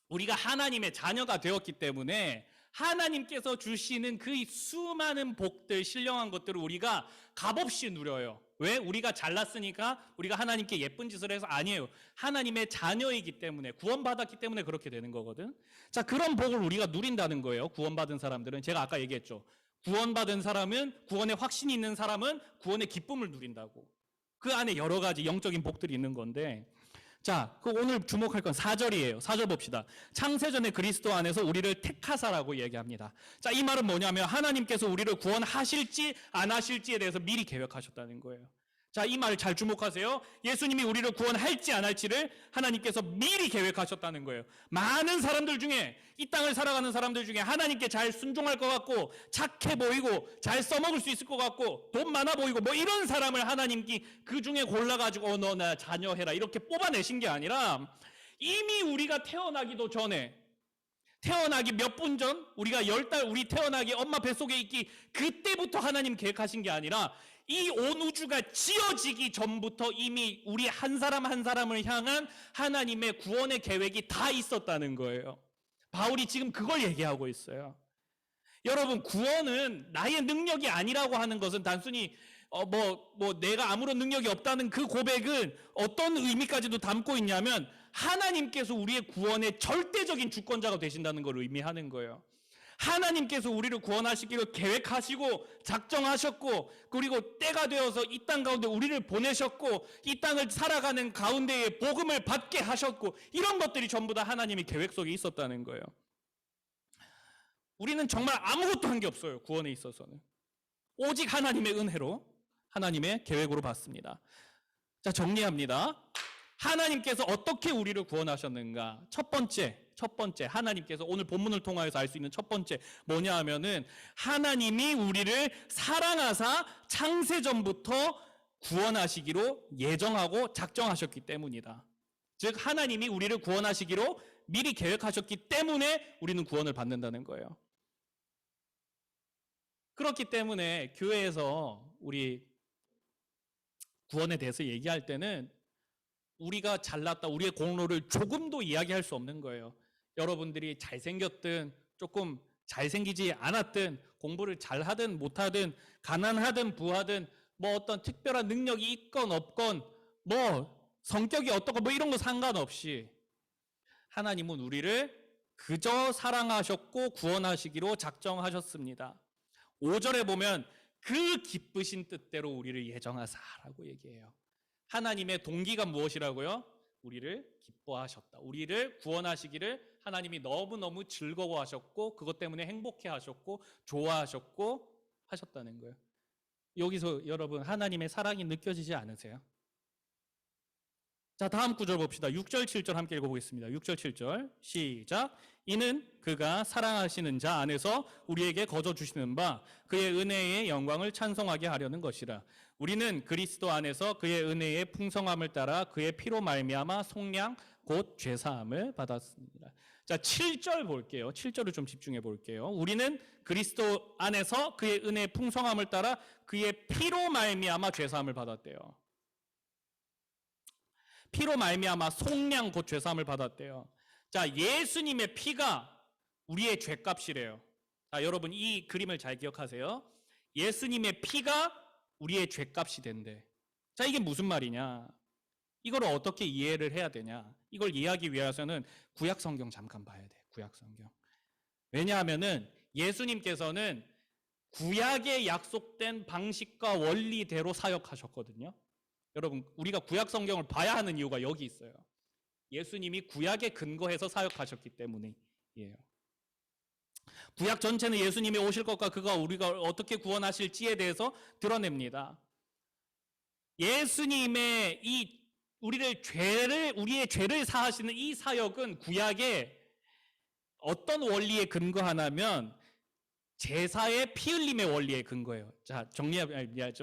우리가 하나님의 자녀가 되었기 때문에 하나님께서 주시는 그 수많은 복들, 신령한 것들을 우리가 값없이 누려요. 왜? 우리가 잘났으니까 우리가 하나님께 예쁜 짓을 해서 아니에요. 하나님의 자녀이기 때문에, 구원받았기 때문에 그렇게 되는 거거든. 자, 그런 복을 우리가 누린다는 거예요. 구원받은 사람들은. 제가 아까 얘기했죠. 구원받은 사람은, 구원의 확신이 있는 사람은 구원의 기쁨을 누린다고. 그 안에 여러 가지 영적인 복들이 있는 건데, 자, 오늘 주목할 건 4절이에요. 4절 봅시다. 창세전에 그리스도 안에서 우리를 택하사라고 얘기합니다. 자, 이 말은 뭐냐면 하나님께서 우리를 구원하실지 안 하실지에 대해서 미리 계획하셨다는 거예요. 자, 이 말 잘 주목하세요. 예수님이 우리를 구원할지 안 할지를 하나님께서 미리 계획하셨다는 거예요. 많은 사람들 중에, 이 땅을 살아가는 사람들 중에 하나님께 잘 순종할 것 같고 착해 보이고 잘 써먹을 수 있을 것 같고 돈 많아 보이고 이런 사람을 하나님께 그 중에 골라가지고 너 나 자녀해라 이렇게 뽑아내신 게 아니라 이미 우리가 태어나기도 전에, 태어나기 몇 분 전, 우리가 10달 우리 태어나기 엄마 뱃속에 있기 그때부터 하나님 계획하신 게 아니라 이 온 우주가 지어지기 전부터 이미 우리 한 사람 한 사람을 향한 하나님의 구원의 계획이 다 있었다는 거예요. 바울이 지금 그걸 얘기하고 있어요. 여러분, 구원은 나의 능력이 아니라고 하는 것은 단순히 내가 아무런 능력이 없다는 그 고백은 어떤 의미까지도 담고 있냐면 하나님께서 우리의 구원의 절대적인 주권자가 되신다는 걸 의미하는 거예요. 하나님께서 우리를 구원하시기를 계획하시고 작정하셨고 그리고 때가 되어서 이 땅 가운데 우리를 보내셨고 이 땅을 살아가는 가운데에 복음을 받게 하셨고 이런 것들이 전부 다 하나님의 계획 속에 있었다는 거예요. 우리는 정말 아무것도 한 게 없어요. 구원에 있어서는. 오직 하나님의 은혜로 하나님의 계획으로 봤습니다. 자, 정리합니다. 하나님께서 어떻게 우리를 구원하셨는가? 첫 번째 하나님께서 오늘 본문을 통하여서 알 수 있는 첫 번째 뭐냐 하면은 하나님이 우리를 사랑하사 창세전부터 구원하시기로 예정하고 작정하셨기 때문이다. 즉 하나님이 우리를 구원하시기로 미리 계획하셨기 때문에 우리는 구원을 받는다는 거예요. 그렇기 때문에 교회에서 우리 구원에 대해서 얘기할 때는 우리가 잘났다, 우리의 공로를 조금도 이야기할 수 없는 거예요. 여러분들이 잘생겼든 조금 잘생기지 않았든 공부를 잘하든 못하든 가난하든 부하든 어떤 특별한 능력이 있건 없건 성격이 어떻고 이런 거 상관없이 하나님은 우리를 그저 사랑하셨고 구원하시기로 작정하셨습니다. 5절에 보면 그 기쁘신 뜻대로 우리를 예정하사라고 얘기해요. 하나님의 동기가 무엇이라고요? 우리를 기뻐하셨다. 우리를 구원하시기를 하나님이 너무너무 즐거워하셨고 그것 때문에 행복해하셨고 좋아하셨고 하셨다는 거예요. 여기서 여러분 하나님의 사랑이 느껴지지 않으세요? 자, 다음 구절 봅시다. 6절 7절 함께 읽어보겠습니다. 6절 7절 시작. 이는 그가 사랑하시는 자 안에서 우리에게 거저 주시는 바 그의 은혜의 영광을 찬송하게 하려는 것이라. 우리는 그리스도 안에서 그의 은혜의 풍성함을 따라 그의 피로 말미암아 속량 곧 죄사함을 받았습니다. 자, 7절 볼게요. 7절을 좀 집중해 볼게요. 우리는 그리스도 안에서 그의 은혜의 풍성함을 따라 그의 피로 말미암아 죄 사함을 받았대요. 피로 말미암아 속량 곧 죄 사함을 받았대요. 자, 예수님의 피가 우리의 죄값이래요. 자, 여러분 이 그림을 잘 기억하세요. 예수님의 피가 우리의 죄값이 된대. 자, 이게 무슨 말이냐? 이걸 어떻게 이해를 해야 되냐? 이걸 이해하기 위해서는 구약 성경 잠깐 봐야 돼. 구약 성경. 왜냐하면은 예수님께서는 구약에 약속된 방식과 원리대로 사역하셨거든요. 여러분, 우리가 구약 성경을 봐야 하는 이유가 여기 있어요. 예수님이 구약에 근거해서 사역하셨기 때문이에요. 구약 전체는 예수님이 오실 것과 그가 우리가 어떻게 구원하실지에 대해서 드러냅니다. 예수님의 우리의 죄를 사하시는 이 사역은 구약에 어떤 원리에 근거하냐면 제사의 피 흘림의 원리에 근거해요. 자, 좀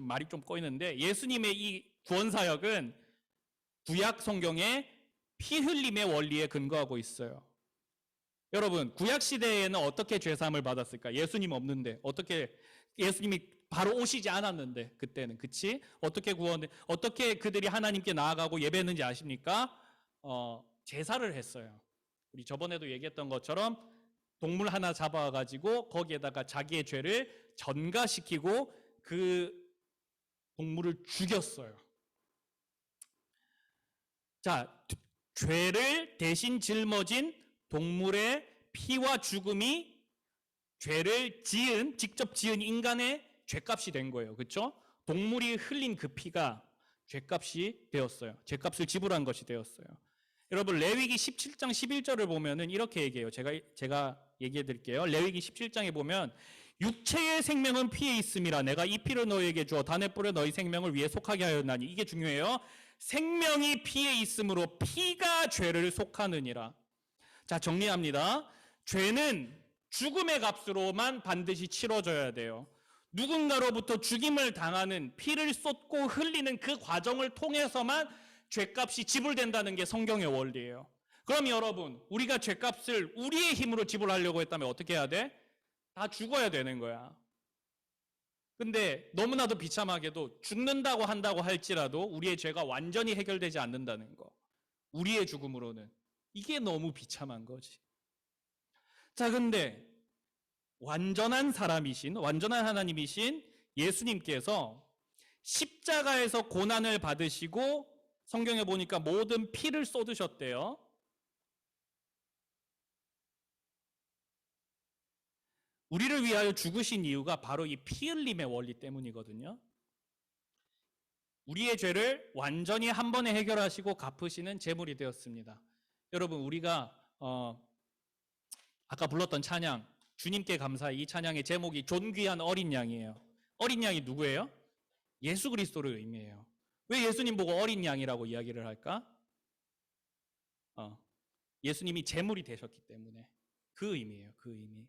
말이 좀 꼬이는데 예수님의 이 구원 사역은 구약 성경의 피 흘림의 원리에 근거하고 있어요. 여러분, 구약 시대에는 어떻게 죄 사함을 받았을까? 예수님 없는데 어떻게 예수님이 바로 오시지 않았는데 그때는 그치? 어떻게 그들이 하나님께 나아가고 예배했는지 아십니까? 제사를 했어요. 우리 저번에도 얘기했던 것처럼 동물 하나 잡아가지고 거기에다가 자기의 죄를 전가시키고 그 동물을 죽였어요. 자, 죄를 대신 짊어진 동물의 피와 죽음이 직접 지은 인간의 죄값이 된 거예요. 그렇죠? 동물이 흘린 그 피가 죄값이 되었어요. 죄값을 지불한 것이 되었어요. 여러분, 레위기 17장 11절을 보면은 이렇게 얘기해요. 제가 얘기해 드릴게요. 레위기 17장에 보면 육체의 생명은 피에 있음이라 내가 이 피를 너희에게 주어 단에 뿌려 너희 생명을 위해 속하게 하였나니. 이게 중요해요. 생명이 피에 있으므로 피가 죄를 속하느니라. 자, 정리합니다. 죄는 죽음의 값으로만 반드시 치러져야 돼요. 누군가로부터 죽임을 당하는, 피를 쏟고 흘리는 그 과정을 통해서만 죄값이 지불된다는 게 성경의 원리예요. 그럼 여러분, 우리가 죄값을 우리의 힘으로 지불하려고 했다면 어떻게 해야 돼? 다 죽어야 되는 거야. 근데 너무나도 비참하게도 죽는다고 한다고 할지라도 우리의 죄가 완전히 해결되지 않는다는 거. 우리의 죽음으로는. 이게 너무 비참한 거지. 자, 근데 완전한 하나님이신 예수님께서 십자가에서 고난을 받으시고 성경에 보니까 모든 피를 쏟으셨대요. 우리를 위하여 죽으신 이유가 바로 이 피 흘림의 원리 때문이거든요. 우리의 죄를 완전히 한 번에 해결하시고 갚으시는 제물이 되었습니다. 여러분, 우리가 아까 불렀던 찬양, 주님께 감사히, 이 찬양의 제목이 존귀한 어린 양이에요. 어린 양이 누구예요? 예수 그리스도를 의미해요. 왜 예수님 보고 어린 양이라고 이야기를 할까? 예수님이 제물이 되셨기 때문에. 그 의미예요. 그 의미.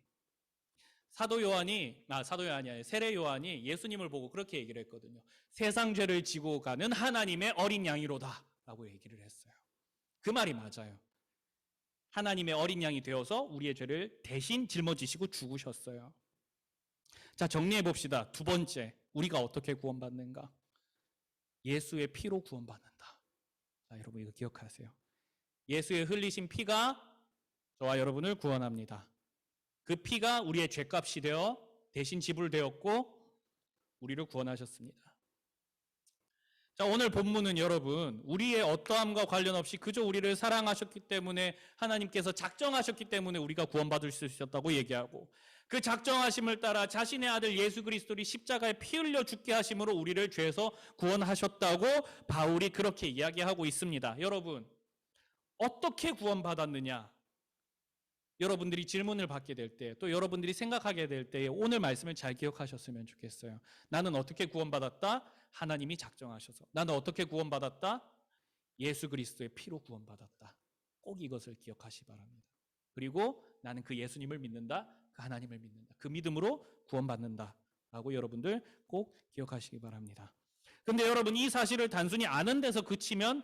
세례 요한이 예수님을 보고 그렇게 얘기를 했거든요. 세상 죄를 지고 가는 하나님의 어린 양이로다 라고 얘기를 했어요. 그 말이 맞아요. 하나님의 어린 양이 되어서 우리의 죄를 대신 짊어지시고 죽으셨어요. 자, 정리해 봅시다. 두 번째, 우리가 어떻게 구원받는가? 예수의 피로 구원받는다. 자, 여러분 이거 기억하세요. 예수의 흘리신 피가 저와 여러분을 구원합니다. 그 피가 우리의 죄값이 되어 대신 지불되었고 우리를 구원하셨습니다. 자, 오늘 본문은 여러분 우리의 어떠함과 관련 없이 그저 우리를 사랑하셨기 때문에, 하나님께서 작정하셨기 때문에 우리가 구원받을 수 있었다고 얘기하고, 그 작정하심을 따라 자신의 아들 예수 그리스도를 십자가에 피 흘려 죽게 하심으로 우리를 죄에서 구원하셨다고 바울이 그렇게 이야기하고 있습니다. 여러분, 어떻게 구원받았느냐? 여러분들이 질문을 받게 될 때, 또 여러분들이 생각하게 될 때에 오늘 말씀을 잘 기억하셨으면 좋겠어요. 나는 어떻게 구원받았다? 하나님이 작정하셔서. 나는 어떻게 구원받았다? 예수 그리스도의 피로 구원받았다. 꼭 이것을 기억하시 바랍니다. 그리고 나는 그 예수님을 믿는다, 그 하나님을 믿는다. 그 믿음으로 구원받는다 라고 여러분들 꼭 기억하시기 바랍니다. 근데 여러분, 이 사실을 단순히 아는 데서 그치면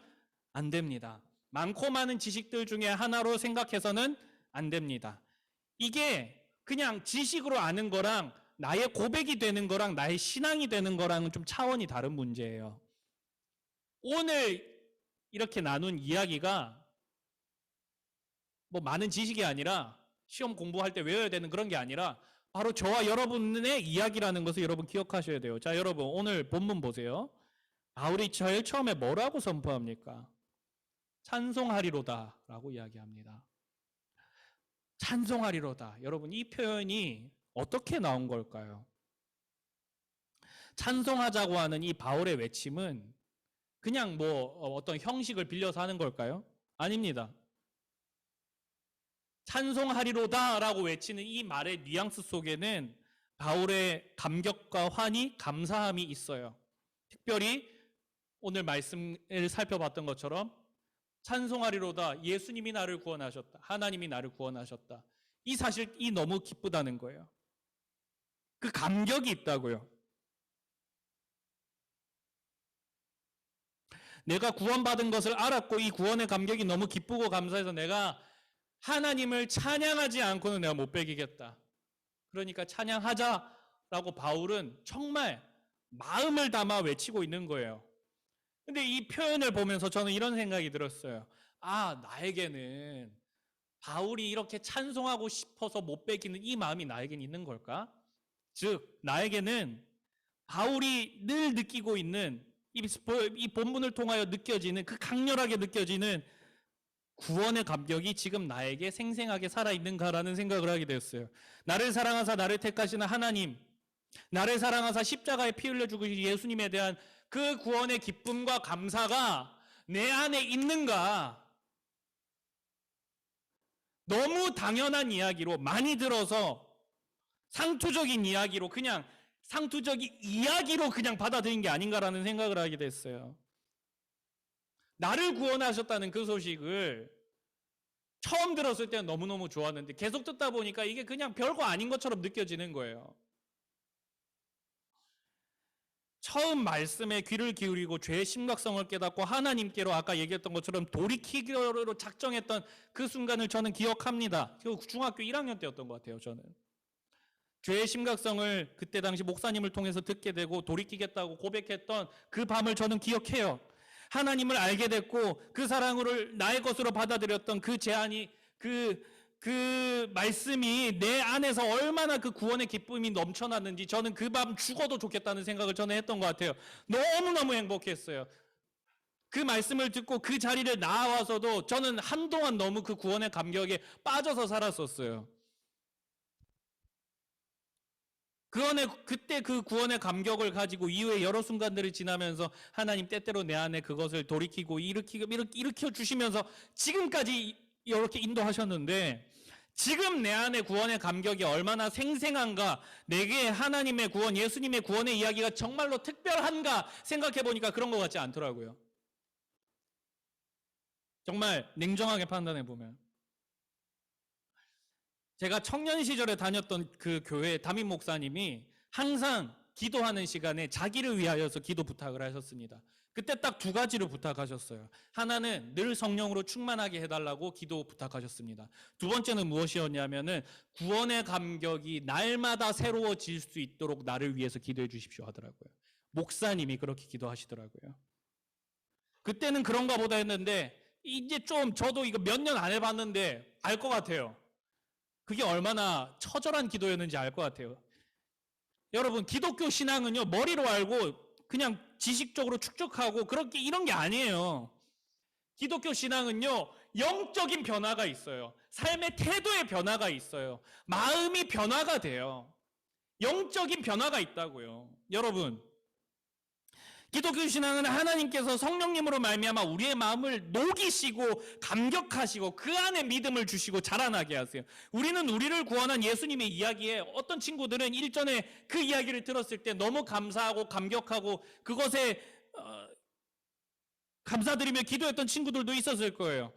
안 됩니다. 많고 많은 지식들 중에 하나로 생각해서는 안 됩니다. 이게 그냥 지식으로 아는 거랑 나의 고백이 되는 거랑 나의 신앙이 되는 거랑은 좀 차원이 다른 문제예요. 오늘 이렇게 나눈 이야기가 뭐 많은 지식이 아니라 시험 공부할 때 외워야 되는 그런 게 아니라 바로 저와 여러분의 이야기라는 것을 여러분 기억하셔야 돼요. 자, 여러분 오늘 본문 보세요. 바울이 제일 처음에 뭐라고 선포합니까? 찬송하리로다 라고 이야기합니다. 찬송하리로다. 여러분 이 표현이 어떻게 나온 걸까요? 찬송하자고 하는 이 바울의 외침은 그냥 뭐 어떤 형식을 빌려서 하는 걸까요? 아닙니다. 찬송하리로다 라고 외치는 이 말의 뉘앙스 속에는 바울의 감격과 환희, 감사함이 있어요. 특별히 오늘 말씀을 살펴봤던 것처럼 찬송하리로다, 예수님이 나를 구원하셨다, 하나님이 나를 구원하셨다, 이 사실이 너무 기쁘다는 거예요. 그 감격이 있다고요. 내가 구원받은 것을 알았고 이 구원의 감격이 너무 기쁘고 감사해서 내가 하나님을 찬양하지 않고는 내가 못 배기겠다. 그러니까 찬양하자라고 바울은 정말 마음을 담아 외치고 있는 거예요. 근데 이 표현을 보면서 저는 이런 생각이 들었어요. 아, 나에게는 바울이 이렇게 찬송하고 싶어서 못 배기는 이 마음이 나에게는 있는 걸까? 즉, 나에게는 바울이 늘 느끼고 있는 이 본문을 통하여 느껴지는 그 강렬하게 느껴지는 구원의 감격이 지금 나에게 생생하게 살아있는가라는 생각을 하게 되었어요. 나를 사랑하사 나를 택하시는 하나님, 나를 사랑하사 십자가에 피 흘려 죽으신 예수님에 대한 그 구원의 기쁨과 감사가 내 안에 있는가? 너무 당연한 이야기로 많이 들어서 상투적인 이야기로 그냥 상투적인 이야기로 그냥 받아들인 게 아닌가라는 생각을 하게 됐어요. 나를 구원하셨다는 그 소식을 처음 들었을 때는 너무너무 좋았는데 계속 듣다 보니까 이게 그냥 별거 아닌 것처럼 느껴지는 거예요. 처음 말씀에 귀를 기울이고 죄의 심각성을 깨닫고 하나님께로 아까 얘기했던 것처럼 돌이키기로 작정했던 그 순간을 저는 기억합니다. 중학교 1학년 때였던 것 같아요. 저는 죄의 심각성을 그때 당시 목사님을 통해서 듣게 되고 돌이키겠다고 고백했던 그 밤을 저는 기억해요. 하나님을 알게 됐고 그 사랑을 나의 것으로 받아들였던 그 제안이 그 말씀이 내 안에서 얼마나 그 구원의 기쁨이 넘쳐났는지 저는 그 밤 죽어도 좋겠다는 생각을 저는 했던 것 같아요. 너무너무 행복했어요. 그 말씀을 듣고 그 자리를 나와서도 저는 한동안 너무 그 구원의 감격에 빠져서 살았었어요. 그때 그 구원의 감격을 가지고 이후에 여러 순간들을 지나면서 하나님 때때로 내 안에 그것을 돌이키고 일으켜 주시면서 지금까지 이렇게 인도하셨는데 지금 내 안에 구원의 감격이 얼마나 생생한가, 내게 하나님의 구원, 예수님의 구원의 이야기가 정말로 특별한가 생각해 보니까 그런 것 같지 않더라고요. 정말 냉정하게 판단해 보면. 제가 청년 시절에 다녔던 그 교회 담임 목사님이 항상 기도하는 시간에 자기를 위하여서 기도 부탁을 하셨습니다. 그때 딱 두 가지를 부탁하셨어요. 하나는 늘 성령으로 충만하게 해달라고 기도 부탁하셨습니다. 두 번째는 무엇이었냐면은 구원의 감격이 날마다 새로워질 수 있도록 나를 위해서 기도해 주십시오 하더라고요. 목사님이 그렇게 기도하시더라고요. 그때는 그런가 보다 했는데 이제 좀 저도 이거 몇 년 안 해봤는데 알 것 같아요. 그게 얼마나 처절한 기도였는지 알 것 같아요. 여러분, 기독교 신앙은요, 머리로 알고 그냥 지식적으로 축적하고 그렇게 이런 게 아니에요. 기독교 신앙은요, 영적인 변화가 있어요. 삶의 태도의 변화가 있어요. 마음이 변화가 돼요. 영적인 변화가 있다고요. 여러분, 기독교 신앙은 하나님께서 성령님으로 말미암아 우리의 마음을 녹이시고 감격하시고 그 안에 믿음을 주시고 자라나게 하세요. 우리는 우리를 구원한 예수님의 이야기에 어떤 친구들은 일전에 그 이야기를 들었을 때 너무 감사하고 감격하고 그것에 감사드리며 기도했던 친구들도 있었을 거예요.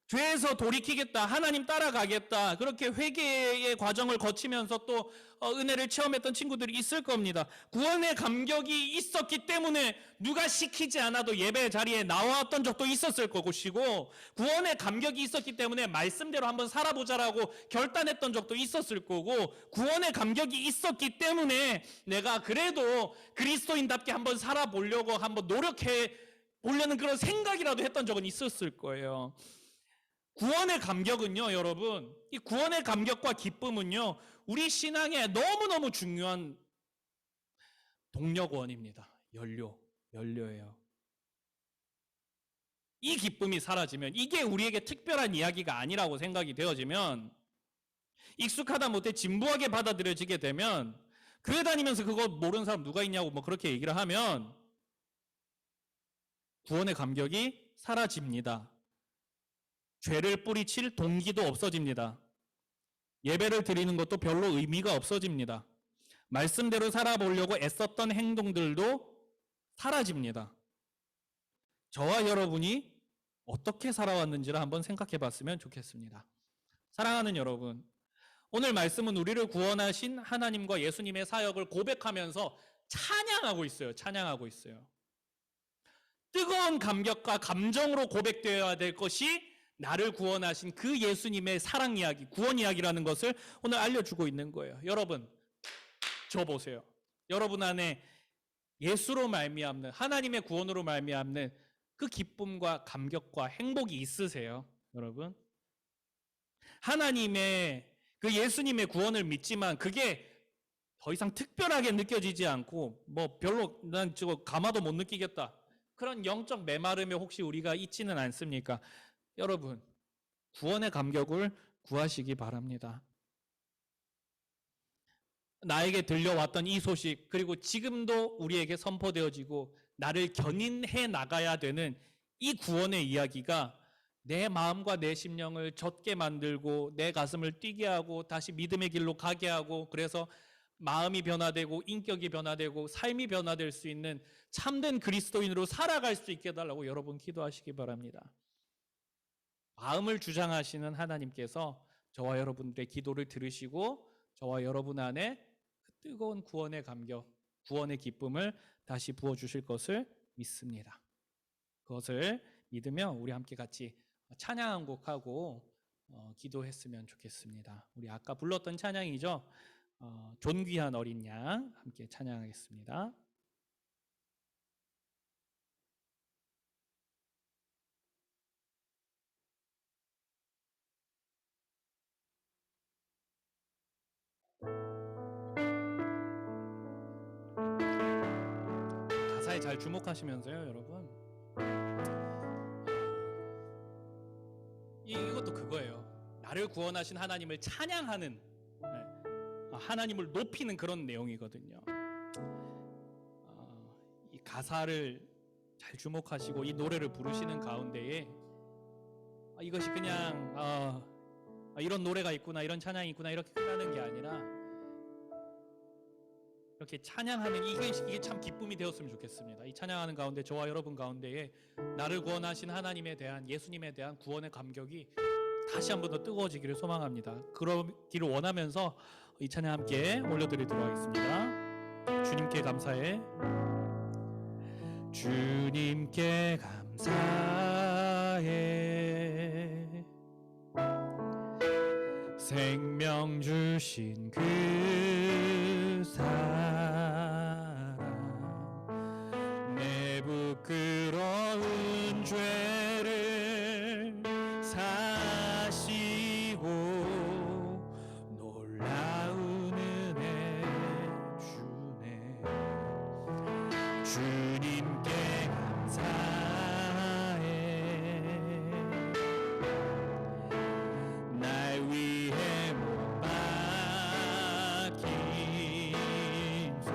죄에서 돌이키겠다, 하나님 따라가겠다, 그렇게 회개의 과정을 거치면서 또 은혜를 체험했던 친구들이 있을 겁니다. 구원의 감격이 있었기 때문에 누가 시키지 않아도 예배 자리에 나왔던 적도 있었을 것이고, 구원의 감격이 있었기 때문에 말씀대로 한번 살아보자라고 결단했던 적도 있었을 거고, 구원의 감격이 있었기 때문에 내가 그래도 그리스도인답게 한번 살아보려고 한번 노력해 보려는 그런 생각이라도 했던 적은 있었을 거예요. 구원의 감격은요, 여러분, 이 구원의 감격과 기쁨은요, 우리 신앙에 너무너무 중요한 동력원입니다. 연료예요. 이 기쁨이 사라지면, 이게 우리에게 특별한 이야기가 아니라고 생각이 되어지면, 익숙하다 못해 진부하게 받아들여지게 되면, 교회 다니면서 그거 모르는 사람 누가 있냐고 뭐 그렇게 얘기를 하면 구원의 감격이 사라집니다. 죄를 뿌리칠 동기도 없어집니다. 예배를 드리는 것도 별로 의미가 없어집니다. 말씀대로 살아보려고 애썼던 행동들도 사라집니다. 저와 여러분이 어떻게 살아왔는지를 한번 생각해 봤으면 좋겠습니다. 사랑하는 여러분, 오늘 말씀은 우리를 구원하신 하나님과 예수님의 사역을 고백하면서 찬양하고 있어요. 뜨거운 감격과 감정으로 고백되어야 될 것이 나를 구원하신 그 예수님의 사랑 이야기, 구원 이야기라는 것을 오늘 알려주고 있는 거예요. 여러분, 저 보세요. 여러분 안에 예수로 말미암는, 하나님의 구원으로 말미암는 그 기쁨과 감격과 행복이 있으세요? 여러분, 하나님의 그 예수님의 구원을 믿지만 그게 더 이상 특별하게 느껴지지 않고 뭐 별로 난 저거 감화도 못 느끼겠다, 그런 영적 메마름에 혹시 우리가 있지는 않습니까? 여러분, 구원의 감격을 구하시기 바랍니다. 나에게 들려왔던 이 소식, 그리고 지금도 우리에게 선포되어지고 나를 견인해 나가야 되는 이 구원의 이야기가 내 마음과 내 심령을 젖게 만들고 내 가슴을 뛰게 하고 다시 믿음의 길로 가게 하고, 그래서 마음이 변화되고 인격이 변화되고 삶이 변화될 수 있는 참된 그리스도인으로 살아갈 수 있게 해달라고 여러분 기도하시기 바랍니다. 마음을 주장하시는 하나님께서 저와 여러분들의 기도를 들으시고 저와 여러분 안에 그 뜨거운 구원의 감격, 구원의 기쁨을 다시 부어주실 것을 믿습니다. 그것을 믿으며 우리 함께 같이 찬양 한 곡하고 기도했으면 좋겠습니다. 우리 아까 불렀던 찬양이죠. 존귀한 어린 양 함께 찬양하겠습니다. 가사에 잘 주목하시면서요, 여러분. 이것도 그거예요. 나를 구원하신 하나님을 찬양하는, 하나님을 높이는 그런 내용이거든요. 이 가사를 잘 주목하시고 이 노래를 부르시는 가운데에 이것이 그냥 이런 노래가 있구나, 이런 찬양이 있구나, 이렇게 끝나는 게 아니라 이렇게 찬양하는 이게 참 기쁨이 되었으면 좋겠습니다. 이 찬양하는 가운데 저와 여러분 가운데에 나를 구원하신 하나님에 대한, 예수님에 대한 구원의 감격이 다시 한 번 더 뜨거워지기를 소망합니다. 그러기를 원하면서 이 찬양 함께 올려드리도록 하겠습니다. 주님께 감사해, 주님께 감사해, 생명 주신 그 사랑, 내 부끄러운 죄를 사시고 놀라운 은혜 주네. 주님께 감사해, 날 위해 못 박힌 소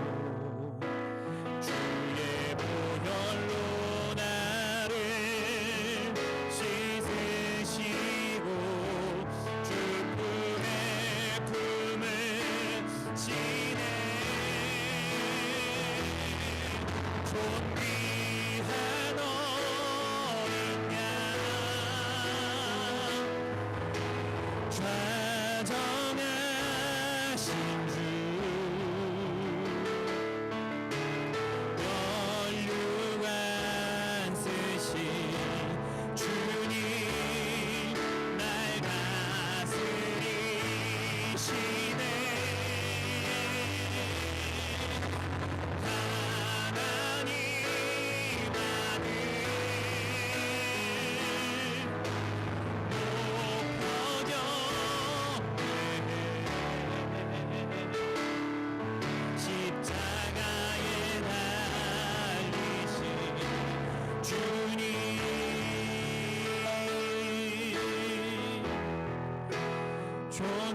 주의 보혈로 나를 씻으시고 주 품에 품을 지네.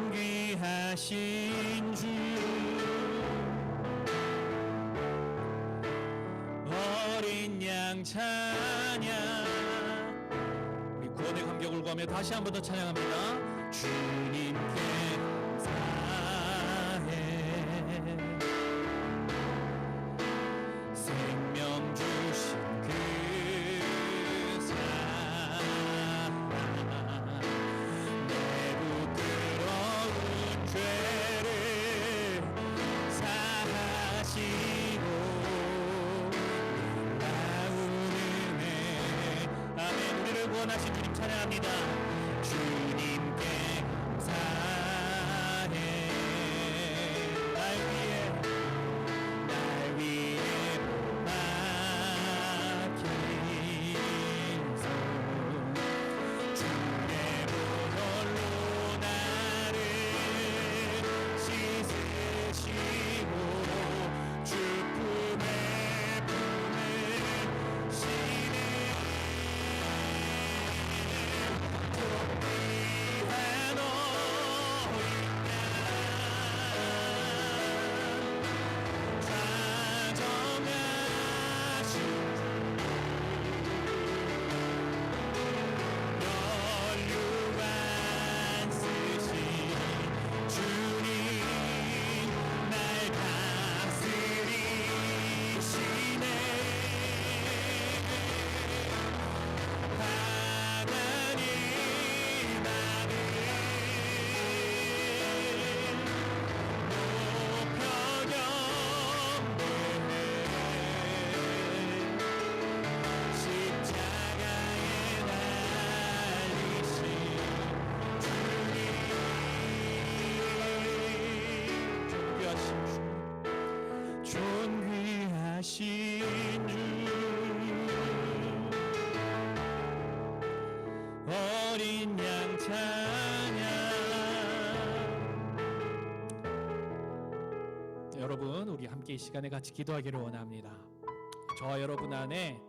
존귀하신 주 어린 양 찬양. 우리 구원의 감격을 구하며 다시 한 번 더 찬양합니다. 주님께 감사해. 생명 주신 그 사랑 내 부끄러운 죄를 사하시고 아멘. 우리를 구원하신 주님 찬양합니다. 주님께 감사해. 날 위해 맡기소. 주의 보혈로 나를 씻으시고 주품에 품을 시네. 존귀하신 주 어린 양 찬양. 여러분, 우리 함께 이 시간에 같이 기도하기를 원합니다. 저와 여러분 안에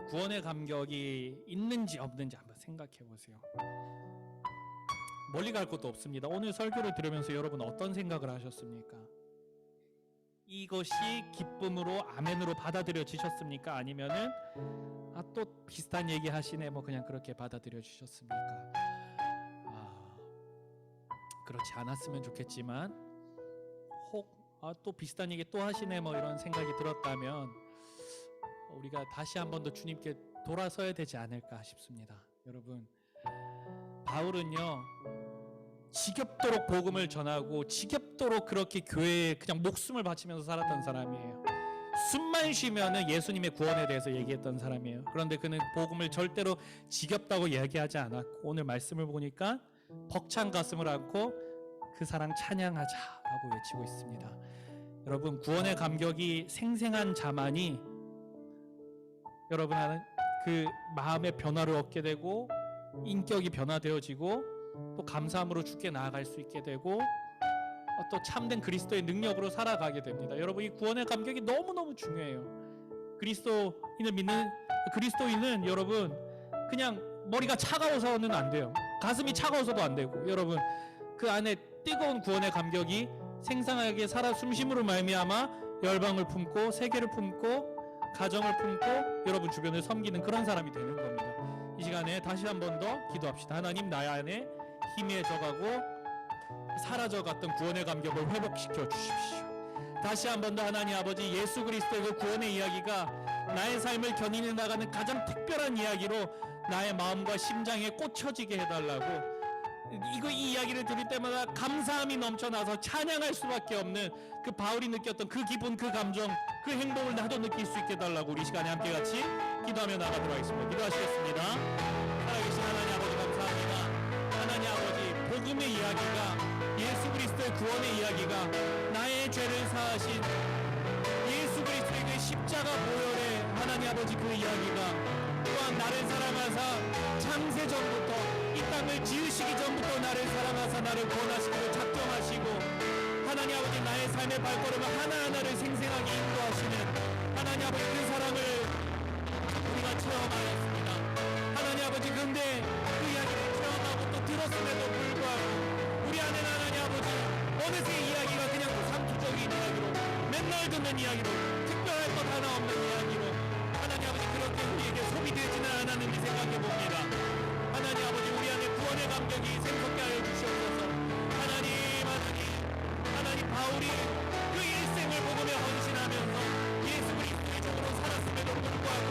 구원의 감격이 있는지 없는지 한번 생각해 보세요. 멀리 갈 것도 없습니다. 오늘 설교를 들으면서 여러분 어떤 생각을 하셨습니까? 이것이 기쁨으로 아멘으로 받아들여지셨습니까? 아니면은 또 비슷한 얘기 하시네 뭐 그냥 그렇게 받아들여지셨습니까? 그렇지 않았으면 좋겠지만 혹 또 비슷한 얘기 또 하시네 뭐 이런 생각이 들었다면 우리가 다시 한 번 더 주님께 돌아서야 되지 않을까 싶습니다. 여러분, 바울은요 지겹도록 복음을 전하고 지겹도록 그렇게 교회에 그냥 목숨을 바치면서 살았던 사람이에요. 숨만 쉬면은 예수님의 구원에 대해서 얘기했던 사람이에요. 그런데 그는 복음을 절대로 지겹다고 이야기하지 않았고 오늘 말씀을 보니까 벅찬 가슴을 안고 그 사랑 찬양하자라고 외치고 있습니다. 여러분, 구원의 감격이 생생한 자만이 여러분 하는 그 마음의 변화를 얻게 되고 인격이 변화되어지고 또 감사함으로 주께 나아갈 수 있게 되고 또 참된 그리스도의 능력으로 살아가게 됩니다. 여러분, 이 구원의 감격이 너무너무 중요해요. 그리스도인을 믿는 그리스도인은 여러분 그냥 머리가 차가워서는 안 돼요. 가슴이 차가워서도 안 되고 여러분 그 안에 뜨거운 구원의 감격이 생생하게 살아 숨심으로 말미암아 열방을 품고 세계를 품고 가정을 품고 여러분 주변을 섬기는 그런 사람이 되는 겁니다. 이 시간에 다시 한 번 더 기도합시다. 하나님, 나의 안에 희미해져가고 사라져갔던 구원의 감격을 회복시켜 주십시오. 다시 한 번 더 하나님 아버지, 예수 그리스도의 그 구원의 이야기가 나의 삶을 견인해 나가는 가장 특별한 이야기로 나의 마음과 심장에 꽂혀지게 해달라고, 이 이야기를 들을 때마다 감사함이 넘쳐나서 찬양할 수밖에 없는 그 바울이 느꼈던 그 기분, 그 감정, 그 행복을 나도 느낄 수 있게 해달라고 우리 시간에 함께 같이 기도하며 나가도록 하겠습니다. 기도하시겠습니다. 살아계신 하나님 아버지 감사합니다. 하나님 아버지, 복음의 이야기가, 예수 그리스도의 구원의 이야기가, 나의 죄를 사하신 예수 그리스도의 그 십자가 보혈의 하나님 아버지 그 이야기가, 또한 나를 사랑하사 창세 전부터 이 땅을 지으시기 전부터 나를 사랑하사 나를 구원하시기로 작정하시고 하나님 아버지 나의 삶의 발걸음을 하나하나를 생생하게 인도하시는 하나님 아버지 그 사랑을 우리가 체험하였습니다. 하나님 아버지, 그런데 그 이야기를 체험하고 또 들었음에도 불구하고 어느새 이야기가 그냥 상투적인 이야기로, 맨날 듣는 이야기로, 특별할 것 하나 없는 이야기로 하나님 아버지 그렇게 우리에게 소비되지는 않았는지 생각해 봅니다. 하나님 아버지 우리 안에 구원의 감격이 생성케 하여 주시옵소서. 하나님 바울이 그 일생을 복음에 헌신하면서 예수 그리스도의 종으로 살았음에도 불구하고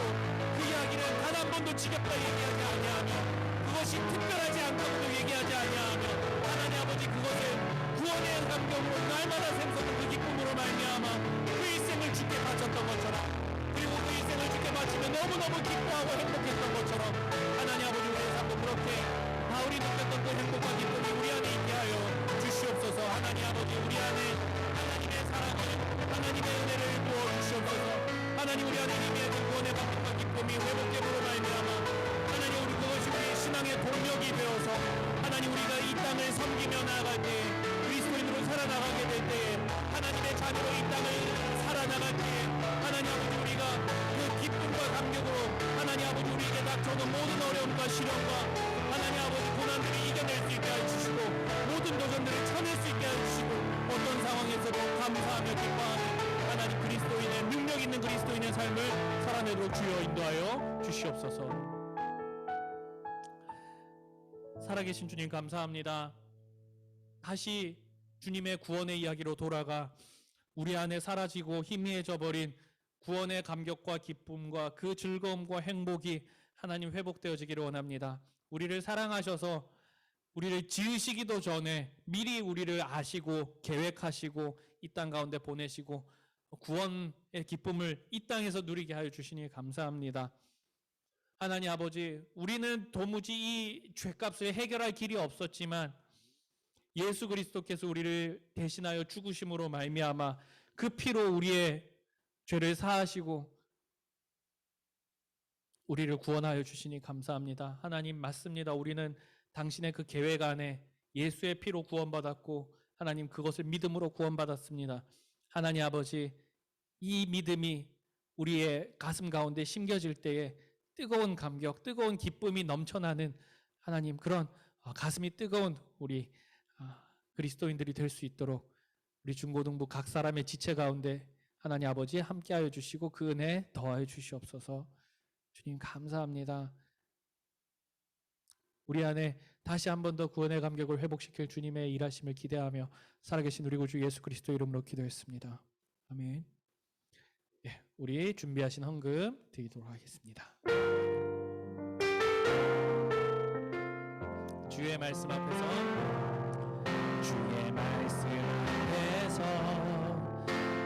그 이야기는 단 한 번도 지겹다 얘기하지 아니하며 그것이 특별하지 않다고도 얘기하지 아니하며 하나님 아버지 그것을 구원의 감격으로 날마다 생성한 그 기쁨으로 말미암아 그 일생을 주께 바쳤던 것처럼, 그리고 그 일생을 주께 바치며 너무너무 기뻐하고 행복했던 것처럼 하나님 아버지 우리의 삶도 그렇게 바울이 느꼈던 그 행복과 기쁨이 우리 안에 있게 하여 주시옵소서. 하나님 아버지 우리 안에 하나님의 사랑을, 하나님의 은혜를 부어 주시옵소서. 하나님 우리 안에 이미 있는 구원의 감격과 기쁨이 회복됨으로 말미암아 하나님 우리 그것이 우리의 신앙의 동력이 되어서 하나님 우리가 이 땅을 섬기며 나아갈 때, 그리스도인으로 살아나가게 될 때에, 하나님의 자녀로 이 땅을 살아나갈 때에 하나님 아버지 우리가 그 기쁨과 감격으로 하나님 아버지 우리에게 닥쳐오는 모든 어려움과 시련과 하나님 아버지 고난들을 이겨낼 수 있게 해주시고 모든 도전들을 쳐낼 수 있게 해주시고 어떤 상황에서도 감사하며 기뻐하는 하나님 그리스도인의 능력 있는 그리스도인의 삶을 살아내도록 주여 인도하여 주시옵소서. 살아계신 주님 감사합니다. 다시 주님의 구원의 이야기로 돌아가 우리 안에 사라지고 희미해져 버린 구원의 감격과 기쁨과 그 즐거움과 행복이 하나님 회복되어지기를 원합니다. 우리를 사랑하셔서 우리를 지으시기도 전에 미리 우리를 아시고 계획하시고 이 땅 가운데 보내시고 구원의 기쁨을 이 땅에서 누리게 하여 주시니 감사합니다. 하나님 아버지 우리는 도무지 이 죄값을 해결할 길이 없었지만 예수 그리스도께서 우리를 대신하여 죽으심으로 말미암아 그 피로 우리의 죄를 사하시고 우리를 구원하여 주시니 감사합니다. 하나님 맞습니다. 우리는 당신의 그 계획 안에 예수의 피로 구원받았고 하나님 그것을 믿음으로 구원받았습니다. 하나님 아버지 이 믿음이 우리의 가슴 가운데 심겨질 때에 뜨거운 감격, 뜨거운 기쁨이 넘쳐나는 하나님 그런 가슴이 뜨거운 우리 그리스도인들이 될 수 있도록 우리 중고등부 각 사람의 지체 가운데 하나님 아버지 함께하여 주시고 그 은혜 더하여 주시옵소서. 주님 감사합니다. 우리 안에 다시 한 번 더 구원의 감격을 회복시킬 주님의 일하심을 기대하며 살아계신 우리 구주 예수 그리스도 이름으로 기도했습니다. 아멘. 예, 우리 준비하신 헌금 드리도록 하겠습니다. 주의 말씀 앞에서 주의 말씀 앞에서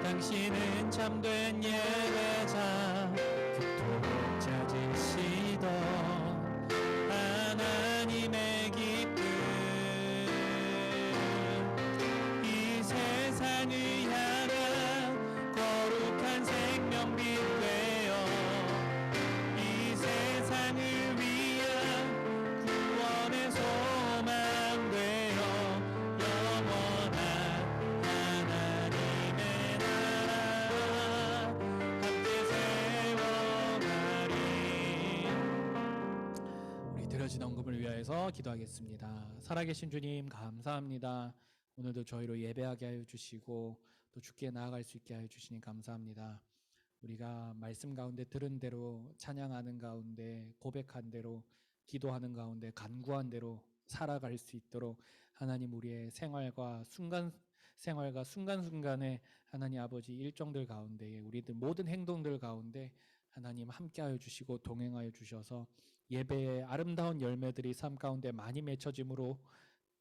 당신은 참된 예배자 그토록 찾으시던 하나님의 기쁨 이 세상을 향한 거룩한 생명빛 되어 이 세상을 위한 구원의 소망 되어 영원한 하나님의 나라 함께 세워가리. 우리 드려진 헌금을 위하여서 기도하겠습니다. 살아계신 주님 감사합니다. 오늘도 저희로 예배하게 하여 주시고 또 주께 나아갈 수 있게 하여 주시니 감사합니다. 우리가 말씀 가운데 들은 대로 찬양하는 가운데 고백한 대로 기도하는 가운데 간구한 대로 살아갈 수 있도록 하나님 우리의 생활과 순간순간에 하나님 아버지 일정들 가운데 우리들 모든 행동들 가운데 하나님 함께하여 주시고 동행하여 주셔서 예배의 아름다운 열매들이 삶 가운데 많이 맺혀짐으로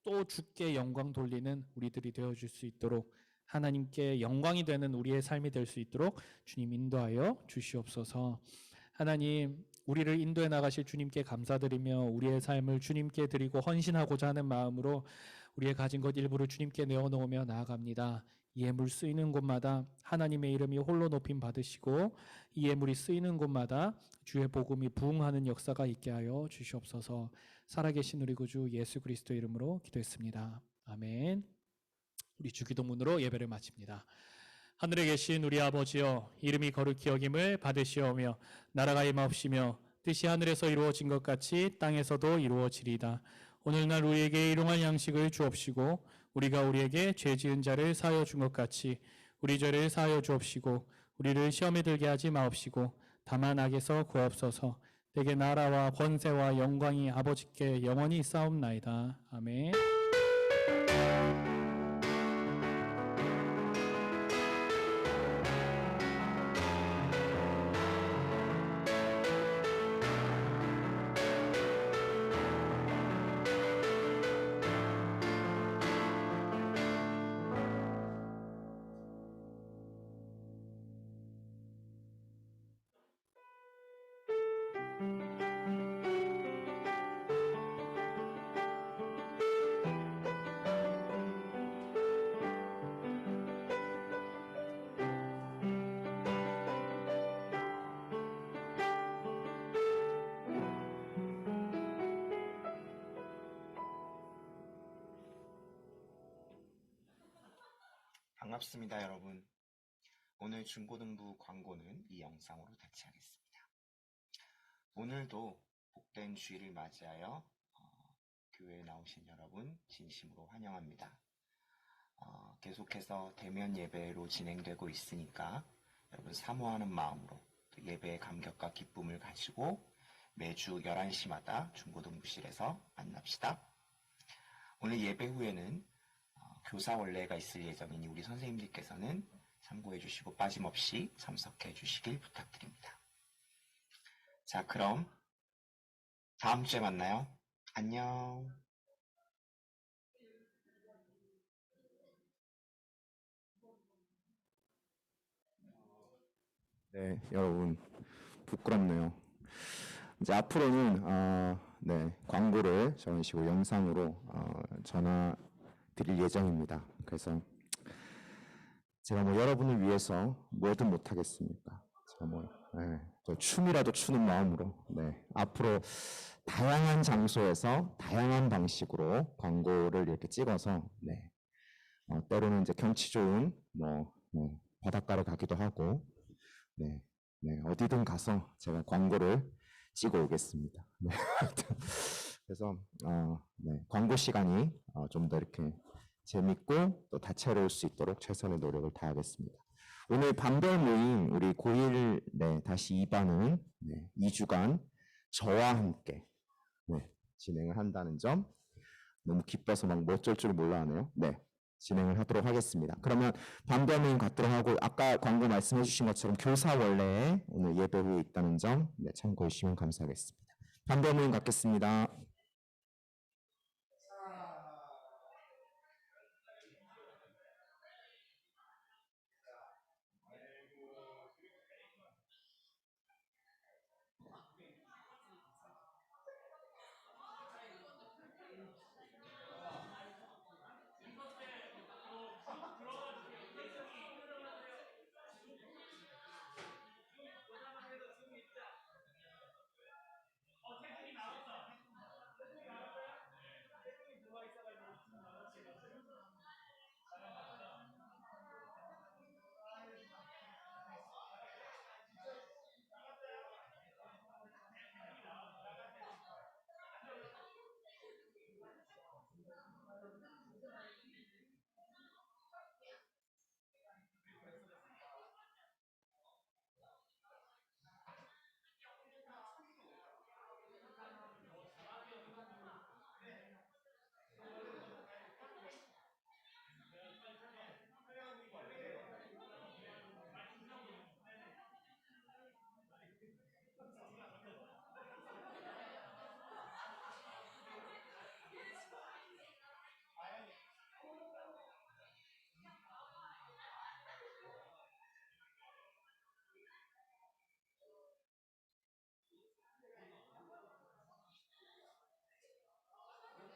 또 주께 영광 돌리는 우리들이 되어줄 수 있도록 하나님께 영광이 되는 우리의 삶이 될 수 있도록 주님 인도하여 주시옵소서. 하나님 우리를 인도해 나가실 주님께 감사드리며 우리의 삶을 주님께 드리고 헌신하고자 하는 마음으로 우리의 가진 것 일부를 주님께 내어놓으며 나아갑니다. 이 예물 쓰이는 곳마다 하나님의 이름이 홀로 높임 받으시고 이 예물이 쓰이는 곳마다 주의 복음이 부흥하는 역사가 있게 하여 주시옵소서. 살아계신 우리 구주 예수 그리스도 이름으로 기도했습니다. 아멘. 우리 주기도문으로 예배를 마칩니다. 하늘에 계신 우리 아버지여 이름이 거룩히 여김을 받으시오며 나라가 임하옵시며 뜻이 하늘에서 이루어진 것 같이 땅에서도 이루어지리이다. 오늘날 우리에게 일용할 양식을 주옵시고 우리가 우리에게 죄 지은 자를 사하여 준 것 같이 우리 죄를 사하여 주옵시고 우리를 시험에 들게 하지 마옵시고 다만 악에서 구하옵소서. 대개 나라와 권세와 영광이 아버지께 영원히 있사옵나이다. 아멘. 반갑습니다, 여러분. 오늘 중고등부 광고는 이 영상으로 대체하겠습니다. 오늘도 복된 주일을 맞이하여 교회에 나오신 여러분 진심으로 환영합니다. 계속해서 대면 예배로 진행되고 있으니까 여러분 사모하는 마음으로 또 예배의 감격과 기쁨을 가지고 매주 11시마다 중고등부실에서 만납시다. 오늘 예배 후에는 교사 원례가 있을 예정이니 우리 선생님들께서는 참고해 주시고 빠짐없이 참석해 주시길 부탁드립니다. 자, 그럼 다음 주에 만나요. 안녕. 네, 여러분 부끄럽네요. 이제 앞으로는 광고를 저런 식으로 영상으로 전화 드릴 예정입니다. 그래서 제가 여러분을 위해서 뭐든 못하겠습니까? 제가 저 춤이라도 추는 마음으로 앞으로 다양한 장소에서 다양한 방식으로 광고를 이렇게 찍어서 때로는 이제 경치 좋은 바닷가를 가기도 하고 어디든 가서 제가 광고를 찍어 오겠습니다. 그래서 광고 시간이 좀 더 이렇게 재밌고 또 다채로울 수 있도록 최선의 노력을 다하겠습니다. 오늘 반별 모임 우리 고1 다시 2반은 2주간 저와 함께 진행을 한다는 점 너무 기뻐서 막 뭐 어쩔 줄 몰라 하네요. 진행을 하도록 하겠습니다. 그러면 반별 모임 갖도록 하고 아까 광고 말씀해 주신 것처럼 교사 원래에 오늘 예배 후에 있다는 점 참고해 주시면 감사하겠습니다. 반별 모임 갖겠습니다.